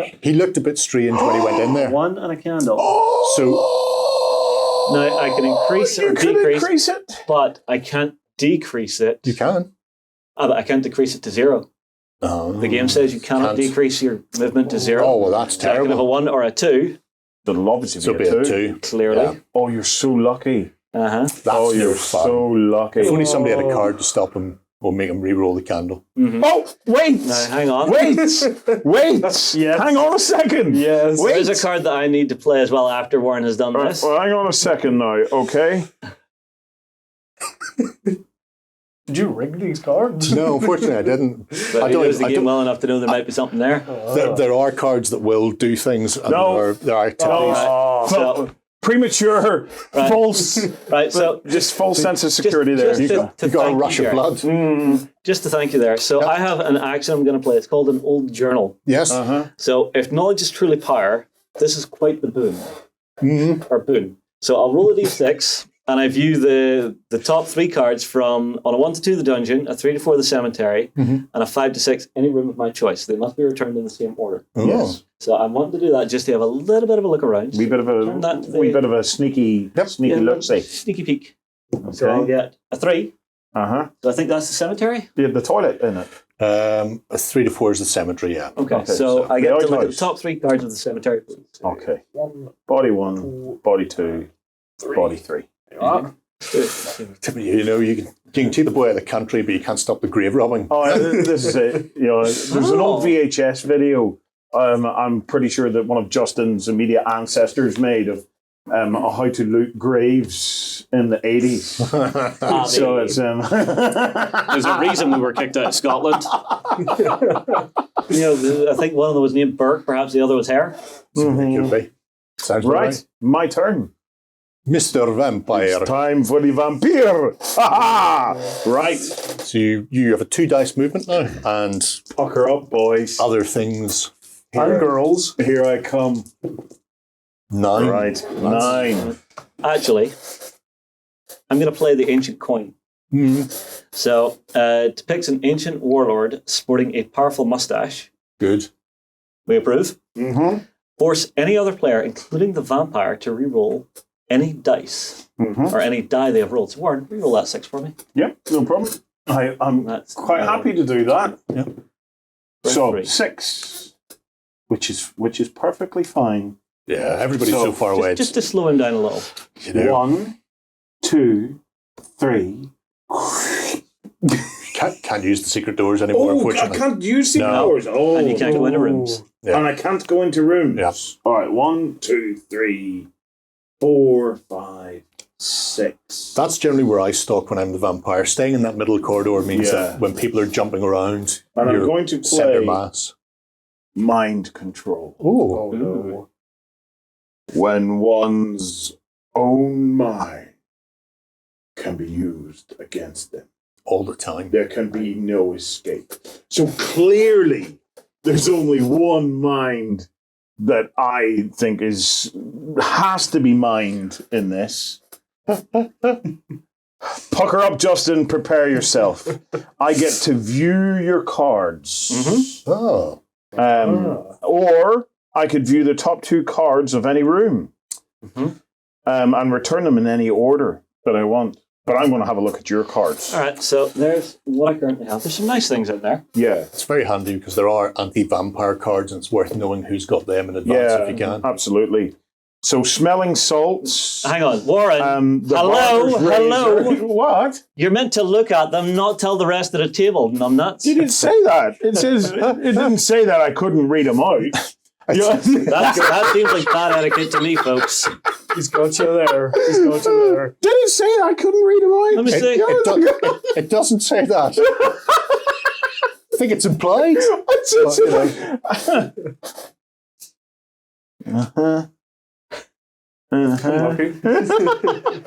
it. He looked a bit strange when he went in there. 1 and a candle. So Now, I can increase it or you could decrease, increase it. but I can't decrease it. you can. But I can't decrease it to 0. The game says you cannot Can't. decrease your movement to 0. Oh well, that's So I can have a terrible. 1 or a 2, It'll obviously So be be a a 2. 2. clearly. Yeah. Oh, you're so lucky. That's Oh, no you're fun. so lucky. If only somebody had a card to stop him, we'll make him re-roll the candle. Oh, wait! Now, hang on. Wait! Wait! Yes. Hang on a second! Yes. Wait. There's a card that I need to play as well after Warren has done Right, this. well, hang on a second now, okay? Did you rig these cards? No, unfortunately, I didn't. But I he don't. knows the I game don't well enough to know there might be something there. there are cards that will do things. And No. there are activities. Oh, So- premature, Right. false, Right, so just false sense of security there. just You to- got, to you got a thank rush you, of Gareth. blood. just to thank you there. So I have an action I'm going to play. It's called an old journal. Yes. Uh-huh. So if knowledge is truly power, this is quite the boon. Mhm. Or boon. So I'll roll a d6 and I view the top 3 cards from on a 1 to 2 the dungeon, a 3 to 4 the cemetery, and a 5 to 6 any room of my choice. They must be returned in the same order. Oh. Yes. So I'm wanting to do that just to have a little bit of a look around. Wee bit of Turn that a wee bit of a sneaky Yep. look see. Sneaky peek. So I'll Okay. get a 3. Uh-huh. So I think that's the cemetery. You have the toilet in it. A 3 to 4 is the cemetery, yeah. Okay, Okay, so so I get the to look at the outhouse. top 3 cards of the cemetery, please. Okay. 1, Body 1, body 2, 3. body 3. Ah. You know, you can take the boy out of the country, but you can't stop the grave robbing. Oh, this is it. You know, there's an old VHS video. I'm pretty sure that one of Justin's immediate ancestors made of how to loot graves in the 80s. So it's There's a reason we were kicked out of Scotland. You know, I think one of them was named Burke, perhaps the other was Hare. Could be. Sounds about right. My turn. Mr. Vampire. Time for the vampire. Ha ha! Right. So you have a 2 dice movement now, and Pucker up, boys. other things. And girls. Here I come. 9. Right. 9. Actually, I'm going to play the ancient coin. So it depicts an ancient warlord sporting a powerful mustache. Good. We approve. Mm-hmm. Force any other player, including the vampire, to re-roll any dice Mm-hmm. or any die they have rolled. So Warren, re-roll that 6 for me. Yep, no problem. I'm That's quite happy to do that. Yep. So 3. 6, which is perfectly fine. Yeah, everybody's so, So, far away. Just to slow him down a little. you know, 1, 2, 3. can't use the secret doors anymore, unfortunately. can't use the No. doors. Oh, And you can't go into rooms. Yeah. And I can't go into rooms. Yeah. All right, 1, 2, 3, 4, 5, 6. That's generally where I stalk when I'm the vampire. Staying in that middle corridor means Yeah. that when people are jumping around, And I'm you're going to center play mass. mind control. Oh, Oh no. When one's own mind can be used against them, all the time. there can be no escape. So clearly, there's only one mind that I think has to be mined in this. Pucker up, Justin. Prepare yourself. I get to view your cards. Oh, Or I could view the top 2 cards of any room and return them in any order that I want. But I'm going to have a look at your cards. All right, so there's what I currently have. There's some nice things in there. Yeah. it's very handy because there are anti-vampire cards, and it's worth knowing who's got them in advance Yeah, if you can. absolutely. So smelling salts. Hang on, Warren. The hello, barber's hello. razor. What? You're meant to look at them, not tell the rest of the table, numbnuts. You didn't say that. It says it didn't say that I couldn't read them out. That seems like bad etiquette to me, folks. He's got you there. He's got you there. Didn't say that I couldn't read them out. Let me see. It doesn't say that. I think it's implied. Lucky.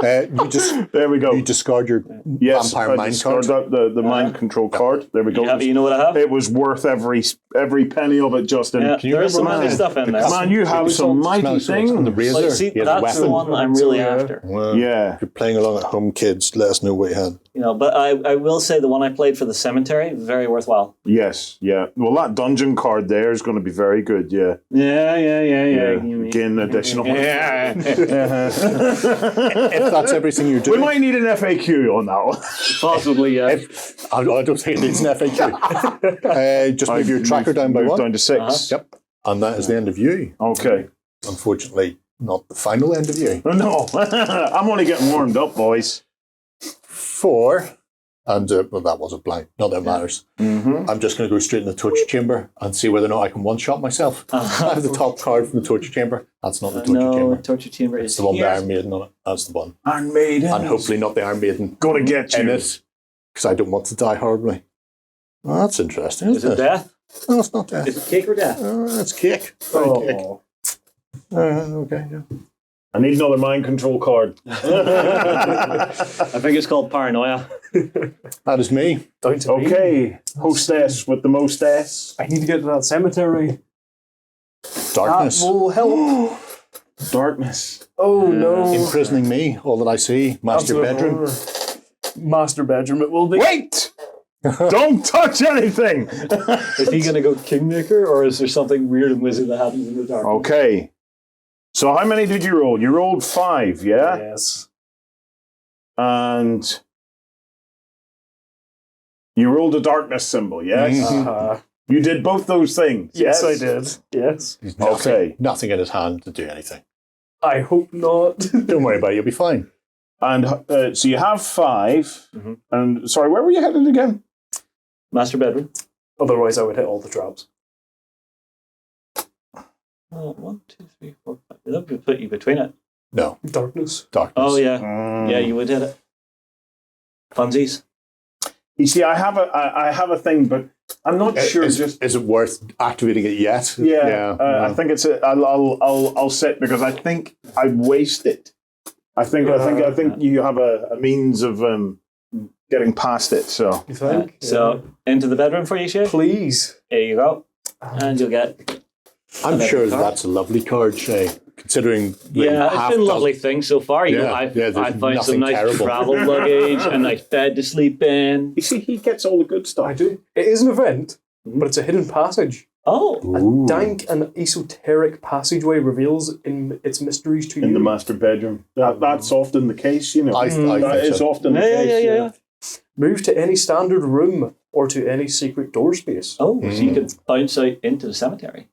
You just There we go. you discard your Yes, vampire I mind discard card. the mind control card. There we go. You happy? You know what I have? It was worth every penny of it, Justin. Yeah, you there is some remember handy stuff in there. Man, you have some mighty Smells like on the things. razor. See, He has a that's the weapon. one that I'm really Yeah. after. Well, Yeah. if you're playing along at home, kids, let us know what you had. You know, but I will say the one I played for the cemetery, very worthwhile. Yes, yeah. Well, that dungeon card there is going to be very good, yeah. Yeah. Again, additional. Yeah. If that's everything you're We doing, might need an FAQ on that one. Possibly, yeah. I don't think it needs an FAQ. Just move your tracker down by Move 1. down to 6. Yep. And that is the end of you. Okay. Unfortunately, not the final end of you. No, I'm only getting warmed up, boys. 4. And, well, that was a blank. Not that it matters. I'm just going to go straight in the torture chamber and see whether or not I can one-shot myself. I have the top card from the torture chamber. That's not the torture chamber. Torture chamber It's is the one with here. the Iron Maiden on it. That's the one. Iron Maiden. And hopefully not the Iron Maiden Gonna get in you. it, because I don't want to die horribly. Oh, that's interesting, Is isn't it death? No, it's not death. Is it cake or death? It's cake. Very cake. Oh, Okay, yeah. I need another mind control card. I think it's called paranoia. That is me. down to me. Okay, hostess with the mostess. I need to get to that cemetery. Darkness. That will help. Darkness. Oh no. Imprisoning me, all that I see. Master Absolute bedroom. horror. Master bedroom it will be. Wait! Don't touch anything! Is he going to go Kingmaker, or is there something weird and wizard that happens in the dark? Okay. So how many did you roll? You rolled 5, yeah? Yes. And you rolled a darkness symbol, yes? Uh-huh. You did both those things, Yes, I did. Yes. He's nothing, Okay. nothing in his hand to do anything. I hope not. Don't worry about it, you'll be fine. And so you have 5. Mhm. And sorry, where were you headed again? Master bedroom. Otherwise, I would hit all the traps. Oh, 1, 2, 3, 4, 5. That would put you between it. No, Darkness. darkness. Oh, yeah. Yeah, you would hit it. Funsies. You see, I have a thing, but I'm not sure. Is, Just is it worth activating it yet? yeah, I think it's. I'll sit because I think I'd waste it. I think you have a means of getting past it. So You think? So, into the bedroom for you, Shay. Please. There you go. And you'll get... I'm Another sure card. that's a lovely card, Shay, considering Yeah, it's been lovely things so far. You know, Yeah, I've, yeah, there's I've found nothing some nice terrible. travel luggage, a nice bed to sleep in. you see, he gets all the good stuff. I do. It is an event, but it's a hidden passage. Oh, A dank and esoteric passageway reveals in its mysteries to In you. the master bedroom. That's often the case, you know. I think That is so. often the yeah, case. yeah. Move to any standard room or to any secret door space. Oh, so you could bounce out into the cemetery.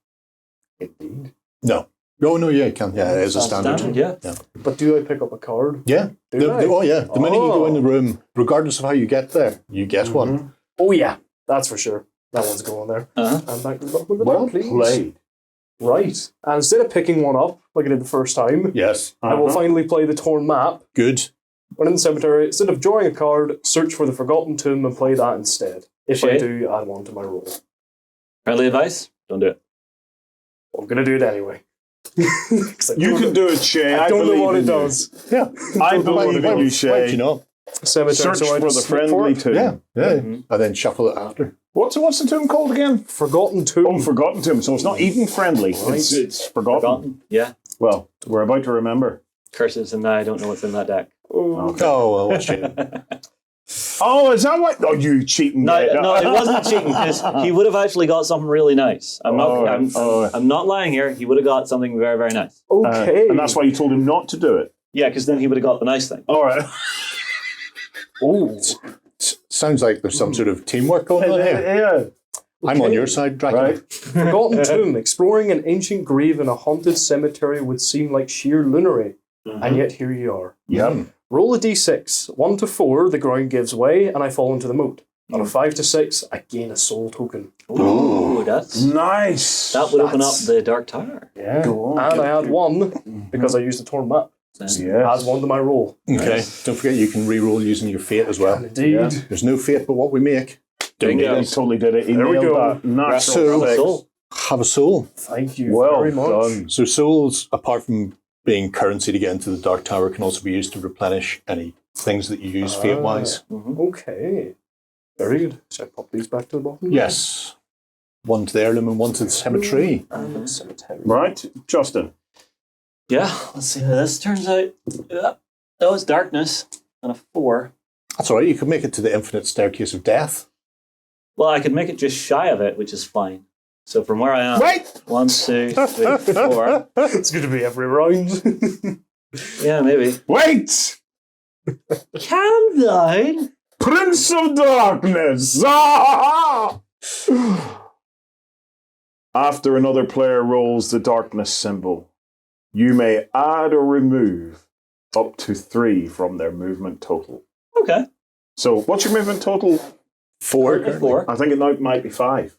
Indeed. No. Oh, no, yeah, you can. Yeah, it is a standard. Yeah. But do I pick up a card? Yeah. Do I? Oh, yeah. The minute you go in the room, regardless of how you get there, you get one. Oh, yeah. That's for sure. That one's going there. Uh-huh. And back to the bottom of the Well deck, please. played. Right. And instead of picking one up, like I did the first time, Yes. I will finally play the torn map. Good. When in the cemetery, instead of drawing a card, search for the forgotten tomb and play that instead. If I Shay? do, add one to my roll. Friendly advice? Don't do it. I'm going to do it anyway. 'Cause I You don't can do it, Shay. I don't know believe what in it you. does. Yeah. I believe in you, Shay. You know? Cemetery, Search so I for the just look friendly it. tomb. Yeah. Yeah. Mhm. And then shuffle it after. What's the tomb called again? Forgotten tomb. Oh, forgotten tomb. So it's not even friendly. Right. It's forgotten. Forgotten. Yeah. Well, we're about to remember. Curses, and I don't know what's in that deck. Oh. Oh, well, what's it? Oh, is that what? Oh, you cheating! No, guy. no, it wasn't cheating because he would have actually got something really nice. I'm not. Oh, I'm, oh. I'm not lying here. He would have got something very, very nice. Okay. And that's why you told him not to do it. Yeah, because then he would have got the nice thing. All right. Oh. Sounds like there's some sort of teamwork going on here. Yeah. I'm on your side, Dracula. Right. Forgotten tomb. Exploring an ancient grave in a haunted cemetery would seem like sheer lunacy. And yet here you are. Yeah. Roll a d6. 1 to 4, the ground gives way, and I fall into the moat. On a 5 to 6, I gain a soul token. Ooh, that Nice. would open up That's- the Dark Tower. Yeah. And I add 1 because I used the torn map. Yeah. Add 1 to my roll. Okay. Don't forget you can re-roll using your fate as well. Indeed. Yeah. There's no fate but what we make. Bingo. He totally did it. He There we nailed go. that. Natural So- six. Soul. Have a soul. Thank you Well very much. done. So souls, apart from being currency to get into the Dark Tower, can also be used to replenish any things that you use fate-wise. Okay. Very good. Should I pop these back to the bottom? Yes. One to the heirloom and one to the cemetery. And the cemetery. Right, Justin. Yeah, let's see how this turns out. Yeah. That was darkness and a 4. That's all right. You could make it to the infinite staircase of death. Well, I could make it just shy of it, which is fine. So from where I am, Right. 1, 2, 3, 4. It's going to be every round. Yeah, maybe. Wait! Calm down. Prince of Darkness! Ah! After another player rolls the darkness symbol, you may add or remove up to 3 from their movement total. Okay. So, what's your movement total? 4. Currently 4. I think it might be 5.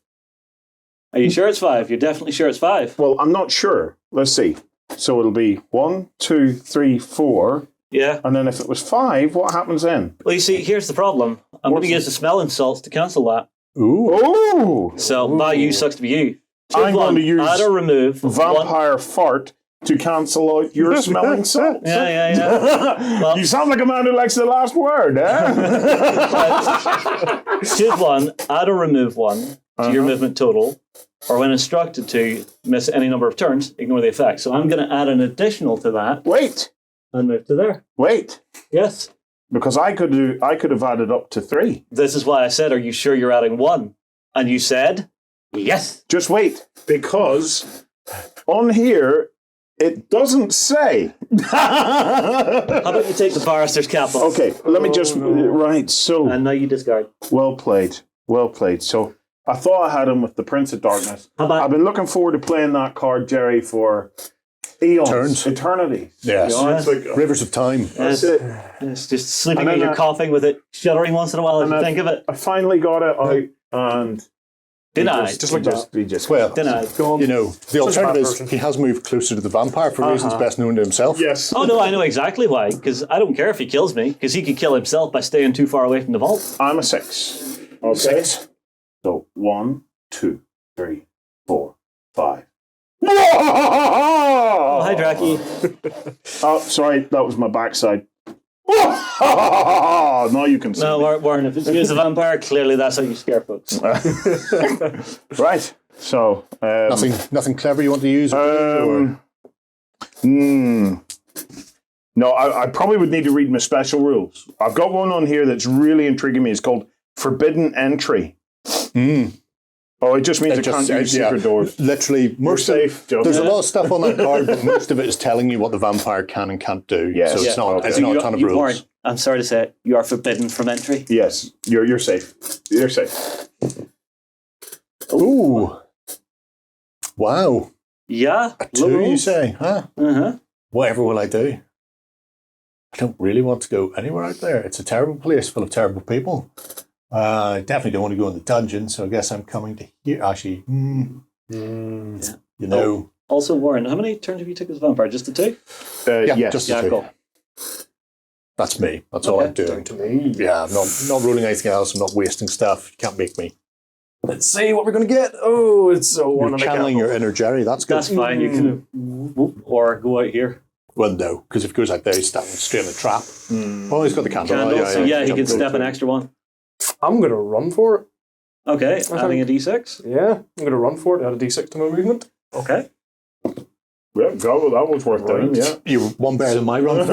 Are you sure it's 5? You're definitely sure it's 5? Well, I'm not sure. Let's see. So it'll be 1, 2, 3, 4. Yeah. And then if it was 5, what happens then? Well, you see, here's the problem. I'm going to use the smelling salts to cancel that. Ooh. Oh! So, by you sucks to be you. I'm going to use add or remove vampire fart to cancel out your smelling salts. Yeah. Well, You sound like a man who likes the last word, eh? choose 1, add or remove 1 to your movement total, or when instructed to miss any number of turns, ignore the effect. So I'm going to add an additional to that Wait. and move to there. Wait. Yes. Because I could have added up to 3. This is why I said, are you sure you're adding 1? And you said, yes. Just wait. Because on here, it doesn't say. How about you take the barrister's cap off? Okay, let me just... Right, so... And now you discard. Well played. Well played. So I thought I had him with the Prince of Darkness. How about... I've been looking forward to playing that card, Jerry, for eons. Turns. Eternity. Yes. You know, it's like, Rivers of time. that's it. It's just sleeping And and then you're coughing with it, shuddering once in a while as And you I- think of it. I finally got it out and... Denied. Just like that. He just Well, Denied. Go on. you know, the Such a bad alternative is person. he has moved closer to the vampire for reasons best known to himself. Yes. Oh, no, I know exactly why. Because I don't care if he kills me, because he could kill himself by staying too far away from the vault. I'm a 6. Okay. 6. So 1, 2, 3, 4, 5. Oh, hi, Draki. Oh, sorry, that was my backside. Now you can see. No, me. Warren, if it's you as a vampire, clearly that's how you scare folks. Right. So Nothing clever you want to use? Or? No, I probably would need to read my special rules. I've got one on here that's really intriguing me. It's called Forbidden Entry. Oh, it just means I can't use secret doors. Literally, most safe, of, Joe. there's a lot of stuff on that card, but most of it is telling you what the vampire can and can't do. Yes. So it's Yeah. not, it's not a ton of rules. Warren, I'm sorry to say, you are forbidden from entry. Yes, you're safe. You're safe. Ooh. Wow. Yeah. A 2, you say? Huh? Uh-huh. Whatever will I do? I don't really want to go anywhere out there. It's a terrible place full of terrible people. I definitely don't want to go in the dungeon, so I guess I'm coming to here. Actually, you know. Also, Warren, how many turns have you took as a vampire? Just the 2? Yes. just the Yeah, 2. cool. That's me. That's all I'm doing. Down to me. Yeah, I'm not ruling anything else. I'm not wasting stuff. You can't make me. Let's see what we're going to get. Oh, it's a 1 You're and a channeling candle. your inner Jerry. That's good. That's fine. You can whoop, or go out here. Well, no, because if it goes out there, he's standing straight in the trap. Oh, he's got the candle. Candle, so yeah, he jump can through. step an extra 1. I'm going to run for it. Okay, adding a d6. Yeah, I'm going to run for it. Add a d6 to my movement. Okay. Yeah, that was worth doing, yeah. You're one better than my run.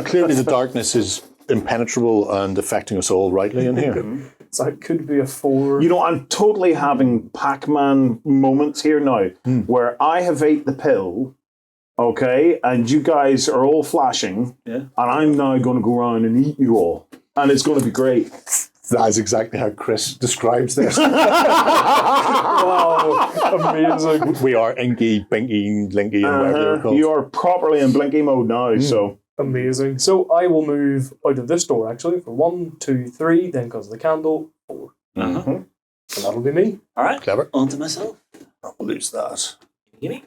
Clearly, the darkness is impenetrable and affecting us all rightly in here. So that could be a 4. You know, I'm totally having Pac-Man moments here now, where I have ate the pill, okay, and you guys are all flashing, and I'm now going to go around and eat you all, and it's going to be great. That is exactly how Chris describes this. Wow, amazing. We are inky, binky, linky, and whatever they're called. You are properly in blinky mode now, so... Amazing. So I will move out of this door actually for 1, 2, 3, then because of the candle, 4. And that'll be me. All right. Clever. On to myself. I'll lose that. Gimme.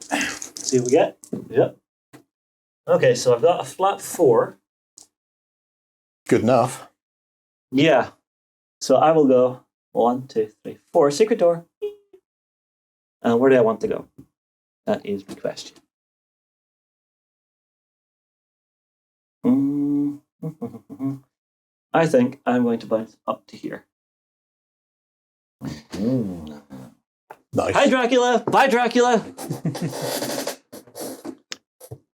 See what we get. Yep. Okay, so I've got a flat 4. Good enough. Yeah. So I will go 1, 2, 3, 4. Secret door. And where do I want to go? That is my question. I think I'm going to bounce up to here. Nice. Hi, Dracula. Bye, Dracula.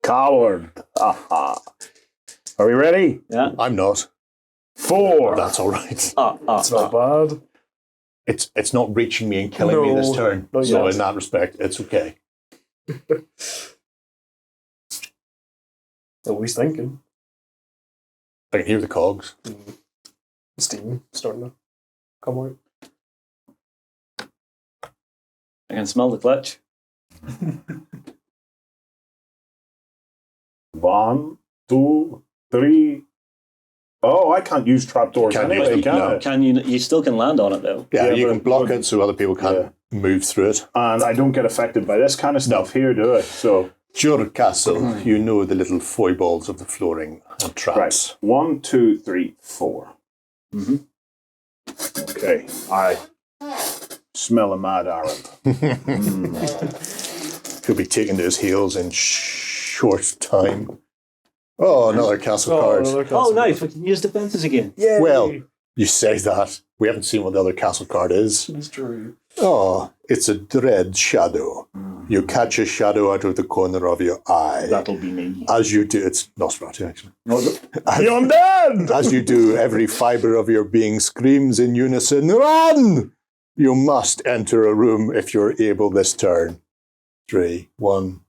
Coward. Are we ready? Yeah. I'm not. 4. That's all right. It's not bad. It's not reaching me and killing me this No, turn. not So yet. in that respect, it's okay. Always thinking. I can hear the cogs. Steam starting to come out. I can smell the clutch. 1, 2, 3. Oh, I can't use trapdoors Can't anyway, use them, can I? no. Can you? You still can land on it though. Yeah, you but- can block it so other people can't move through it. And I don't get affected by this kind of stuff here, do I? So, Your castle, you know the little foibles of the flooring and traps. right. 1, 2, 3, 4. Okay. I smell a mad Arab. He'll be taken to his heels in short time. Oh, another castle card. another castle. Oh, nice. We can use defenses again. Yay. Well, you say that. We haven't seen what the other castle card is. It's true. Oh, it's a dread shadow. You catch a shadow out of the corner of your eye. That'll be me. As you do, it's Nosferatu actually. The undead! As you do, every fibre of your being screams in unison, run! You must enter a room if you're able this turn. 3, 1.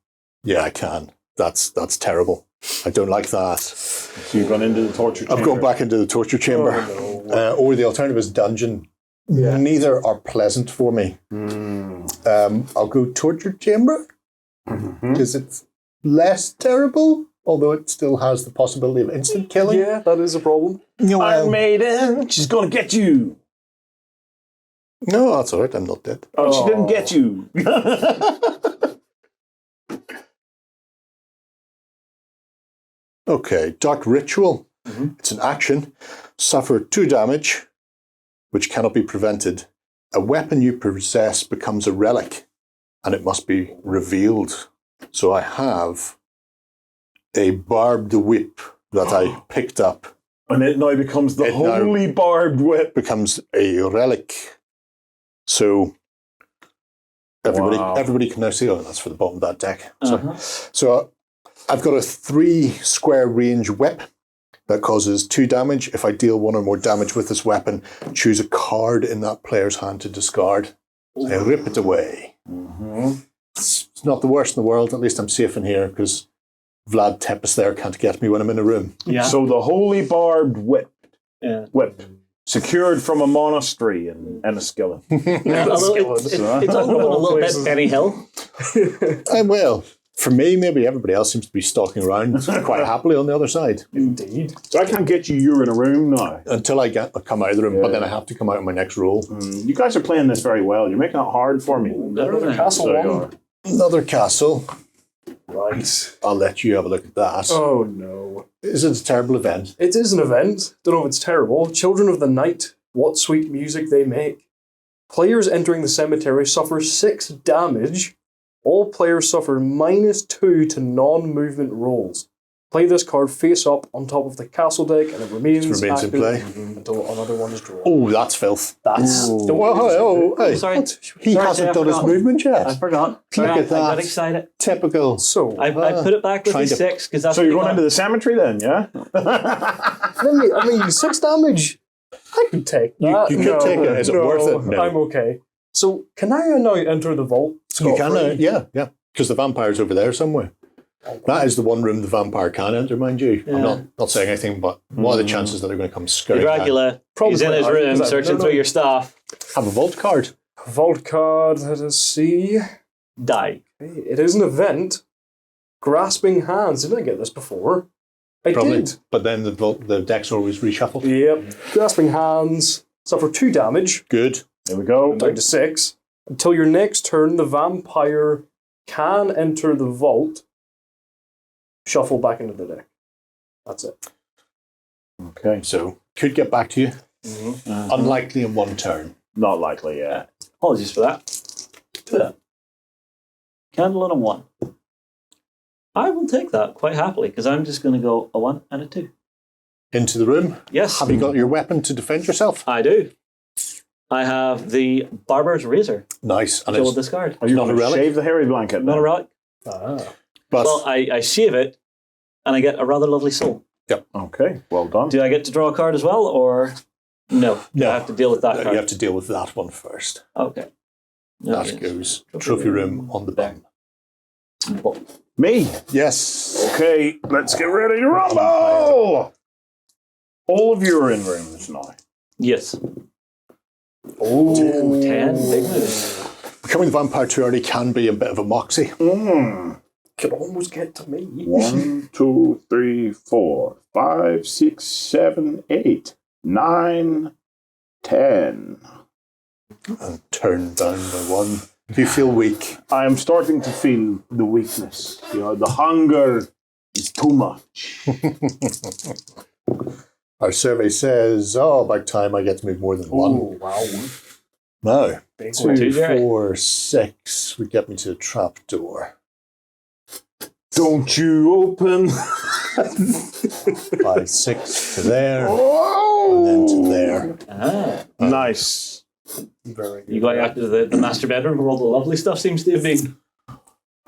Yeah, I can. That's terrible. I don't like that. So you've gone into the torture chamber. I've gone back into the torture chamber. Oh, no. Or the alternative is dungeon. Yeah. Neither are pleasant for me. I'll go torture chamber because it's less terrible, although it still has the possibility of instant killing. Yeah, that is a problem. Iron Maiden, she's going to get you. No, that's all right. I'm not dead. Oh, she didn't get you. Okay, Dark Ritual. It's an action. Suffer 2 damage, which cannot be prevented. A weapon you possess becomes a relic, and it must be revealed. So I have a barbed whip that I picked up. And it now becomes the It now- holy barbed whip. Becomes a relic. So everybody, Wow. everybody can now see. Oh, that's for the bottom of that deck. So I've got a 3 square range whip that causes 2 damage. If I deal 1 or more damage with this weapon, choose a card in that player's hand to discard. I rip it away. It's not the worst in the world. At least I'm safe in here because Vlad Tepes there can't get me when I'm in a room. Yeah. So the holy barbed whip, Yeah. secured from a monastery in Enniskillen. Although it's all going a little bit Benny Hill. Well, for me, maybe everybody else seems to be stalking around quite happily on the other side Indeed. So I can't get you, you're in a room now. until I come out of the room. But then I have to come out in my next roll. You guys are playing this very well. You're making it hard for me. Another castle So you one. are. Another castle. Right. I'll let you have a look at that. Oh no. Is it a terrible event? It is an event. Don't know if it's terrible. Children of the Night. What sweet music they make. Players entering the cemetery suffer 6 damage. All players suffer -2 to non-movement rolls. Play this card face up on top of the castle deck, and it remains in active play. until another one is drawn. Oh, that's filth. That's Hey, Sorry. he Sorry, hasn't I done his forgot. movement yet. I forgot. Look Sorry, at I that. got excited. Typical. So I put it back with trying the to- 6 because that's So you're what going into the cemetery then, yeah? I mean, 6 damage. I could take that. you could take it. Is it worth it? No. I'm okay. So can I now enter the vault? You can, scot-free? yeah. Because the vampire's over there somewhere. That is the one room the vampire can enter, mind you. I'm not saying anything, but what are the chances that they're going to come scurrying down? Dracula. Probably He's in his quite hard, room because I- searching no, through no. your stuff. Have a vault card. Vault card, let us see. Die. It is an event. Grasping Hands. Didn't I get this before? I Probably. did. But then the decks are always reshuffled. Yep. Grasping Hands. Suffer 2 damage. Good. There we go. Down to 6. Until your next turn, the vampire can enter the vault. Shuffle back into the deck. That's it. Okay. So, could get back to you. Unlikely in 1 turn. Not likely, yeah. Apologies for that. Candle and a 1. I will take that quite happily because I'm just going to go a 1 and a 2. Into the room. Yes, Have you got your weapon to defend yourself? I do. I have the Barber's Razor, Nice. which And I will it's discard. Are you Not going a to relic? shave the hairy blanket? Not a then? relic. but Well, I shave it and I get a rather lovely soul. Okay, well done. Do I get to draw a card as well, or no? No. I have to deal with that you card. have to deal with that one first. Okay. That Okay. goes trophy room on the bum. Me? Yes. Okay, let's get ready to rumble! All of you are in rooms now. Yes. Oh, 10. Big move. Becoming the vampire too early can be a bit of a moxie. Can almost get to me. 1, 2, 3, 4, 5, 6, 7, 8, 9, 10. And turn down by 1. Do you feel weak? I am starting to feel the weakness. The hunger is too much. Our survey says, about time I get to move more than 1. Oh, wow. No. Big 2, Jerry. 4, 6 would get me to a trap door. Don't you open. 5, 6 to there, Oh! and then to there. Ah. Nice. Very good. You going out to the master bedroom where all the lovely stuff seems to have been.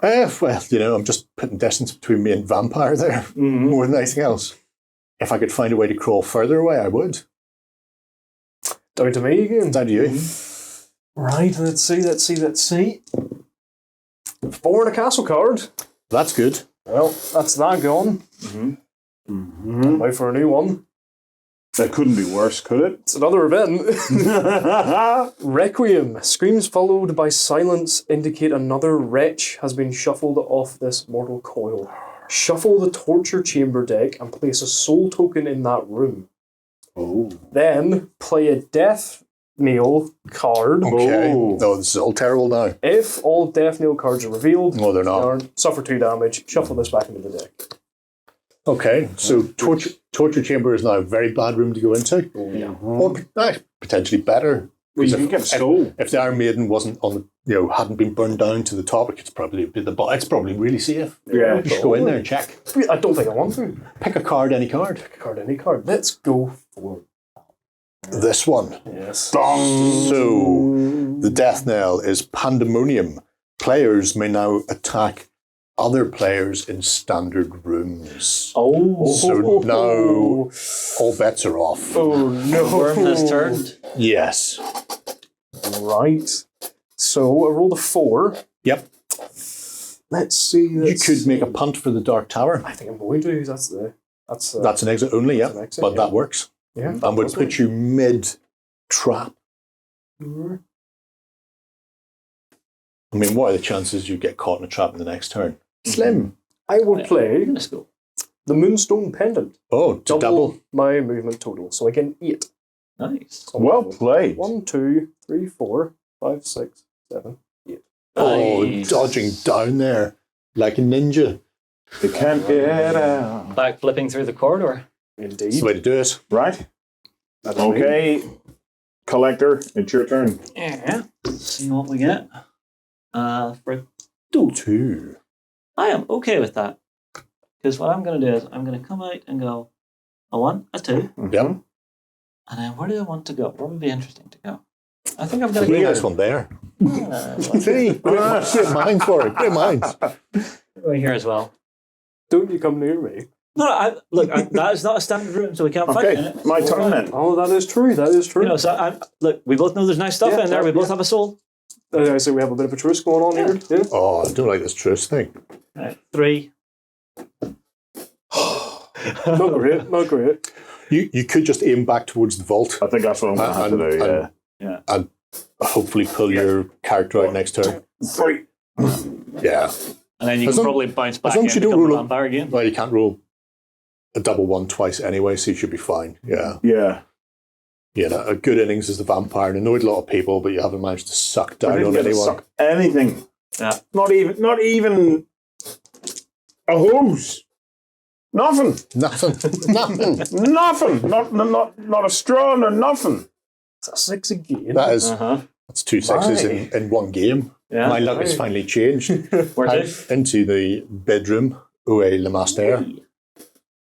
Well, I'm just putting distance between me and vampire there, Mm-hmm. more than anything else. If I could find a way to crawl further away, I would. Down to me again. Down to you. Right, let's see. 4 and a castle card. That's good. Well, that's that gone. Mm-hmm. Wait for a new one. That couldn't be worse, could it? It's another event. Requiem. Screams followed by silence indicate another wretch has been shuffled off this mortal coil. Shuffle the torture chamber deck and place a soul token in that room. Oh. Then play a death nail card. Okay. Oh. No, this is all terrible now. If all death nail cards are revealed, No, they're not. suffer 2 damage. Shuffle this back into the deck. Okay, so torture chamber is now a very bad room to go into. Yeah. Or potentially better. Well, you can get soul. If the Iron Maiden wasn't on the, hadn't been burned down to the top, it's probably it's probably really safe. Yeah. Just go in there and check. I don't think I want to. Pick a card, any card. Pick a card, any card. Let's go for This one. yes. Dong. So the death knell is pandemonium. Players may now attack other players in standard rooms. Oh. So now all bets are off. Oh no. Worm has turned. Yes. Right. So I rolled a 4. Yep. Let's see. You could make a punt for the Dark Tower. I think I'm going to. That's That's an exit only, yeah. That's an exit, But yeah. that works. yeah. And would put you mid trap. I mean, what are the chances you get caught in a trap in the next turn? Slim. I will Yeah. play Let's go. the Moonstone Pendant. Oh, to double. my movement total, so I get 8. Nice. Well played. 1, 2, 3, 4, 5, 6, 7, 8. Oh, Nice. dodging down there like a ninja. They can't get out. Back flipping through the corridor. That's Indeed. the way to do it. Right? That's me. Okay. Collector, it's your turn. Yeah. Let's see what we get. For 2. I am okay with that. Because what I'm going to do is I'm going to come out and go a 1, a 2, Yep. and then where do I want to go? Where would be interesting to go? I think I'm going Really to nice one there. go See? Great minds for it. Great minds. here as well. Don't you come near me. No, that is not a standard room, so we can't fight in Okay, it. my turn then. Oh, that is true. That is true. You know, so look, we both know there's nice stuff Yeah, in there. We both yeah. have a soul. I say we have a bit of a truce going on here. Yeah. Oh, I don't like this truce thing. Right, 3. Not great. Not great. You could just aim back towards the vault I think that's what I'm going to have to do, yeah. and hopefully pull your character out next turn. 3. Yeah. And then you As can long- probably bounce back as long in as you and don't become a roll vampire again. Well, you can't roll a double 1 twice anyway, so you should be fine. Yeah. Yeah. You know, a good innings is the vampire. And annoyed a lot of people, but you haven't managed to suck I down didn't on get to anyone. suck anything. Yeah. Not even a hose. Nothing. Nothing. Nothing. Nothing. Not a straw or nothing. It's a 6 again. That is, Uh-huh. that's 2 sixes Right. in one game. Yeah. My luck has Right. finally changed. Where's I'm it? into the bedroom. Où est le master?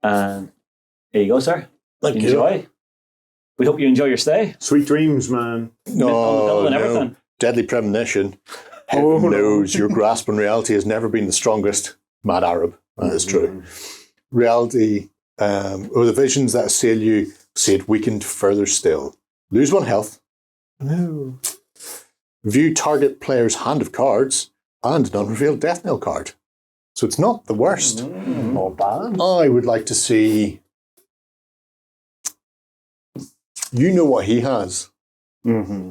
And here you go, sir. Thank you. Enjoy. We hope you enjoy your stay. Sweet dreams, man. On the No, bill and no. everything. Deadly premonition. Heaven Oh, no. knows your grasp on reality has never been the strongest. Mad Arab. That is true. Reality, or the visions that assail you, say it weakened further still. Lose 1 health. No. View target player's hand of cards and an unrevealed death knell card. So it's not the worst. Not bad. I would like to see. You know what he has. Mm-hmm.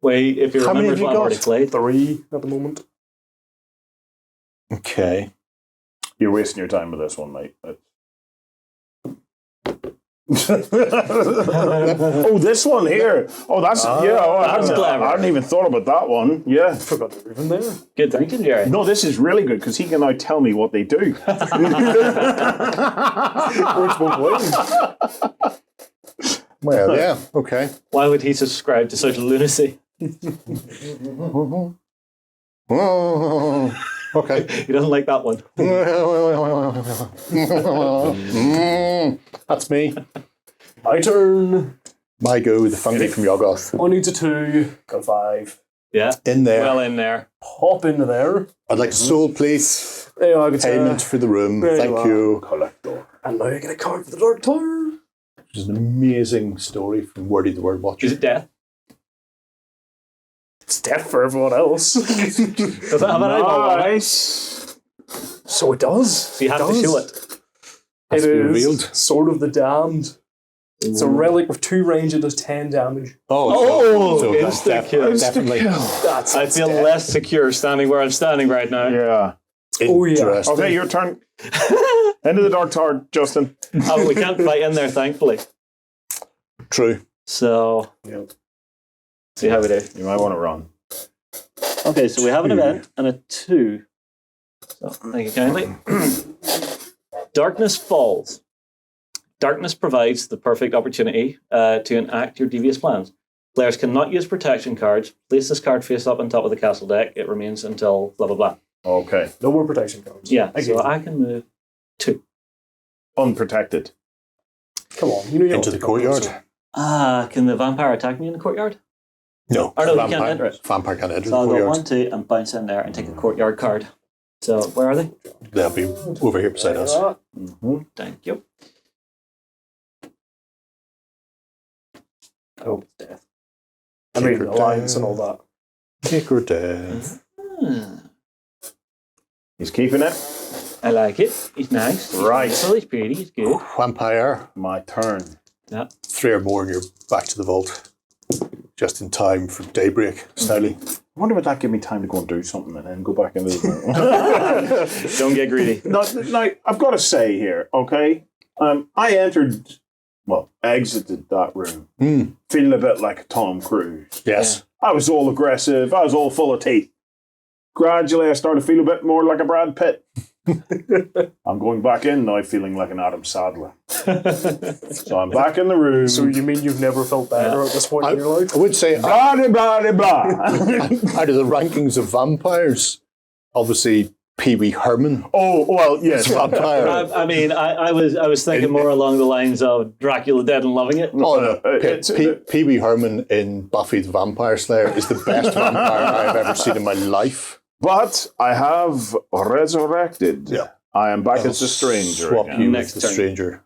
Wait, if you How many remember have you what I've already got? played. 3 at the moment. Okay. You're wasting your time with this one, mate. Oh, this one here. Oh, that's I hadn't even thought about that one. Yeah, Forgot they were even there. Good thinking, Jerry. no, this is really good because he can now tell me what they do. Which one was? Well, yeah, okay. Why would he subscribe to such lunacy? Oh, okay. He doesn't like that one. That's me. My turn. My go, the fungi from Yoggoth. I need a 2. Got a 5. Yeah. In there. Well in there. Pop into there. I'd like a soul, please. There you are, good Payment for the room. There you Thank are. you. Collector. And now you get a card for the Dark Tower. Which is an amazing story from Wordy the Word Watcher. Is it death? It's death for everyone else. Does it have an eyeball on it? Nice. So it does. So you have to show it. Has It to be is revealed. Sword of the Damned. It's a relic with 2 range and does 10 damage. Oh, so that's insta-kill. definitely That's I feel less secure standing where I'm standing right now. Yeah. Oh, yeah. interesting. Okay, your turn. Into the Dark Tower, Justin. Oh, we can't fight in there, thankfully. True. So, see how we do. You might want to run. Okay, so we have an event and a 2. So, thank you kindly. Darkness falls. Darkness provides the perfect opportunity to enact your devious plans. Players cannot use protection cards. Place this card face up on top of the castle deck. It remains until blah, blah, blah. Okay. No more protection cards. Yeah, Again. so I can move 2. Unprotected. Come on. You know you Into the courtyard. Can the vampire attack me in the courtyard? No. Or no, you can't enter it. Vampire can't enter So I'll the go courtyard. 1, 2, and bounce in there and take a courtyard card. So, where are they? They'll be over here beside us. Thank you. Oh, death. I mean, Secret alliance death. and all that. Take or death. He's keeping it. I like it. It's nice. Right. It's beautiful, it's pretty. It's good. Vampire. My turn. Yeah. 3 or more and you're back to the vault. Just in time for daybreak, Snowly. I wonder would that give me time to go and do something and then go back into the Don't get greedy. No, I've got to say here, okay? I exited that room feeling a bit like Tom Cruise. Yes. I was all aggressive. I was all full of teeth. Gradually, I started to feel a bit more like a Brad Pitt. I'm going back in now feeling like an Adam Sandler. So I'm back in the room. So you mean you've never felt better at this point in your life? I would say blah, blah, blah, blah. out of the rankings of vampires, obviously Pee Wee Herman Oh, well, yes. vampire. I mean, I was thinking more along the lines of Dracula Dead and Loving It. Oh no, it's- Pee Wee Herman in Buffy the Vampire Slayer is the best vampire I've ever seen in my life. But I have resurrected. Yeah. I am back as the stranger. Swap again. you Next with the turn. stranger.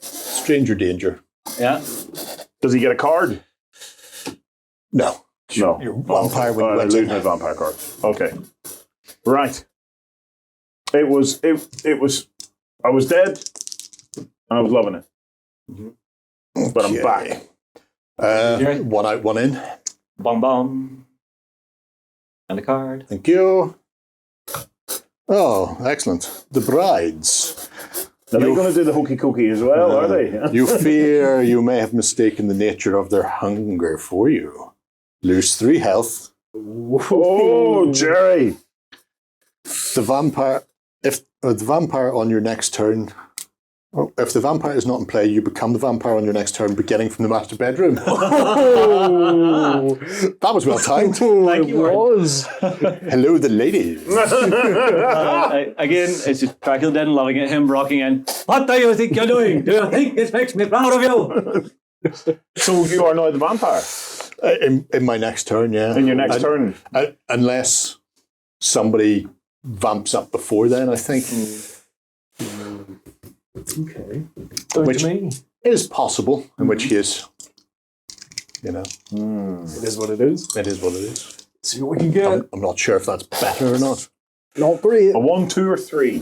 Stranger danger. Yeah. Does he get a card? No. No. You're vampire when you I went lose in. my vampire card. Okay. Right. It was I was dead and I was loving it. But I'm back. Jerry? One out, one in. Bomb bomb. And a card. Thank you. Oh, excellent. The brides. Are they going to do the hokey cokey as well, are they? You fear you may have mistaken the nature of their hunger for you. Lose 3 health. Oh, Jerry. The vampire, if the vampire on your next turn, if the vampire is not in play, you become the vampire on your next turn, beginning from the master bedroom. That was well timed. Thank you, Warren. was. Hello, the ladies. Again, it's just Dracula Dead and Loving It, him rocking in. What do you think you're doing? Do you think this makes me proud of you? So you are now the vampire In my next turn, yeah. in your next turn. Unless somebody vamps up before then, I think. Okay. Which- To me, It is possible, in which case, it is what it is. it is what it is. See what we can get. I'm not sure if that's better or not. Not great. A 1, 2, or 3.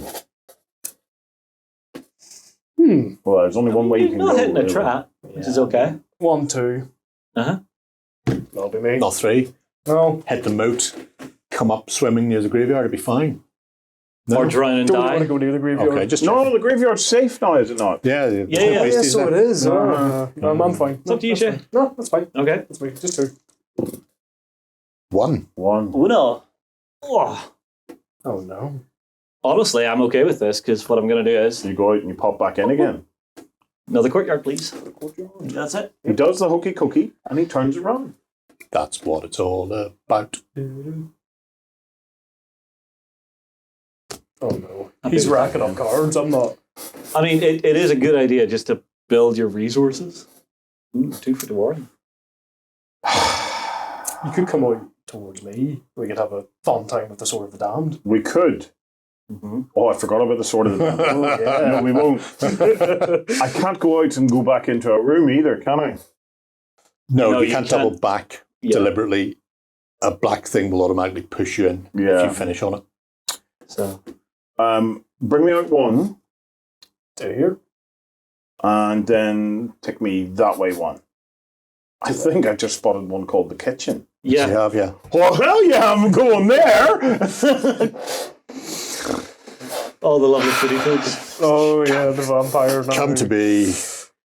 Well, there's only one way you You're can not go. hitting a really. trap, which is okay. 1, 2. Uh-huh. That'll be me. Not 3. No. Hit the moat, come up swimming near the graveyard, it'd be fine. Or drown and Don't want die. to go near the graveyard. Okay, just No, the graveyard's safe now, is it not? yeah. Yeah. Yeah, so it is. Uh-huh. I'm fine. It's up to you, that's Shay. fine. No, that's fine. Okay. That's fine. Just 2. 1. One. Oh, no. Oh. Oh, no. Honestly, I'm okay with this because what I'm going to do is You go out and you pop back in again. another courtyard, please. That's it. He does the hokey cookie and he turns around. That's what it's all about. Oh, no. He's racking up cards. I'm not. I mean, it is a good idea just to build your resources. Ooh, 2 for the warren. You could come out towards me. We could have a fun time with the Sword of the Damned. We could. Mm-hmm. Oh, I forgot about the sword of the damned. Oh, yeah. No, we won't. I can't go out and go back into a room either, can I? No, No, you you can't can't. double back Yeah. deliberately. A black thing will automatically push you in if Yeah. you finish on it. So, Bring me out one Do here. and then take me that way one. I think I just spotted one called the kitchen. yeah. You have, yeah. Oh, hell yeah, I'm going there. All the lovely footy folks. Oh, yeah, the vampire. Now. Come to be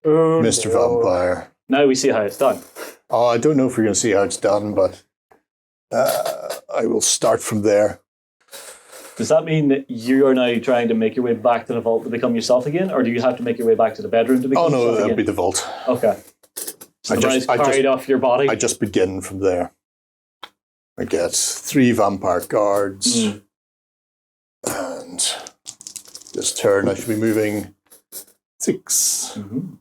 Oh, Mr. no. Vampire. Now we see how it's done. Oh, I don't know if we're going to see how it's done, but I will start from there. Does that mean that you are now trying to make your way back to the vault to become yourself again, or do you have to make your way back to the bedroom to become Oh, no, yourself that'll again? be the vault. Okay. So I the just- body's carried off your body. I just begin from there. I get 3 vampire guards. Mm. And this turn I should be moving 6. Mhm.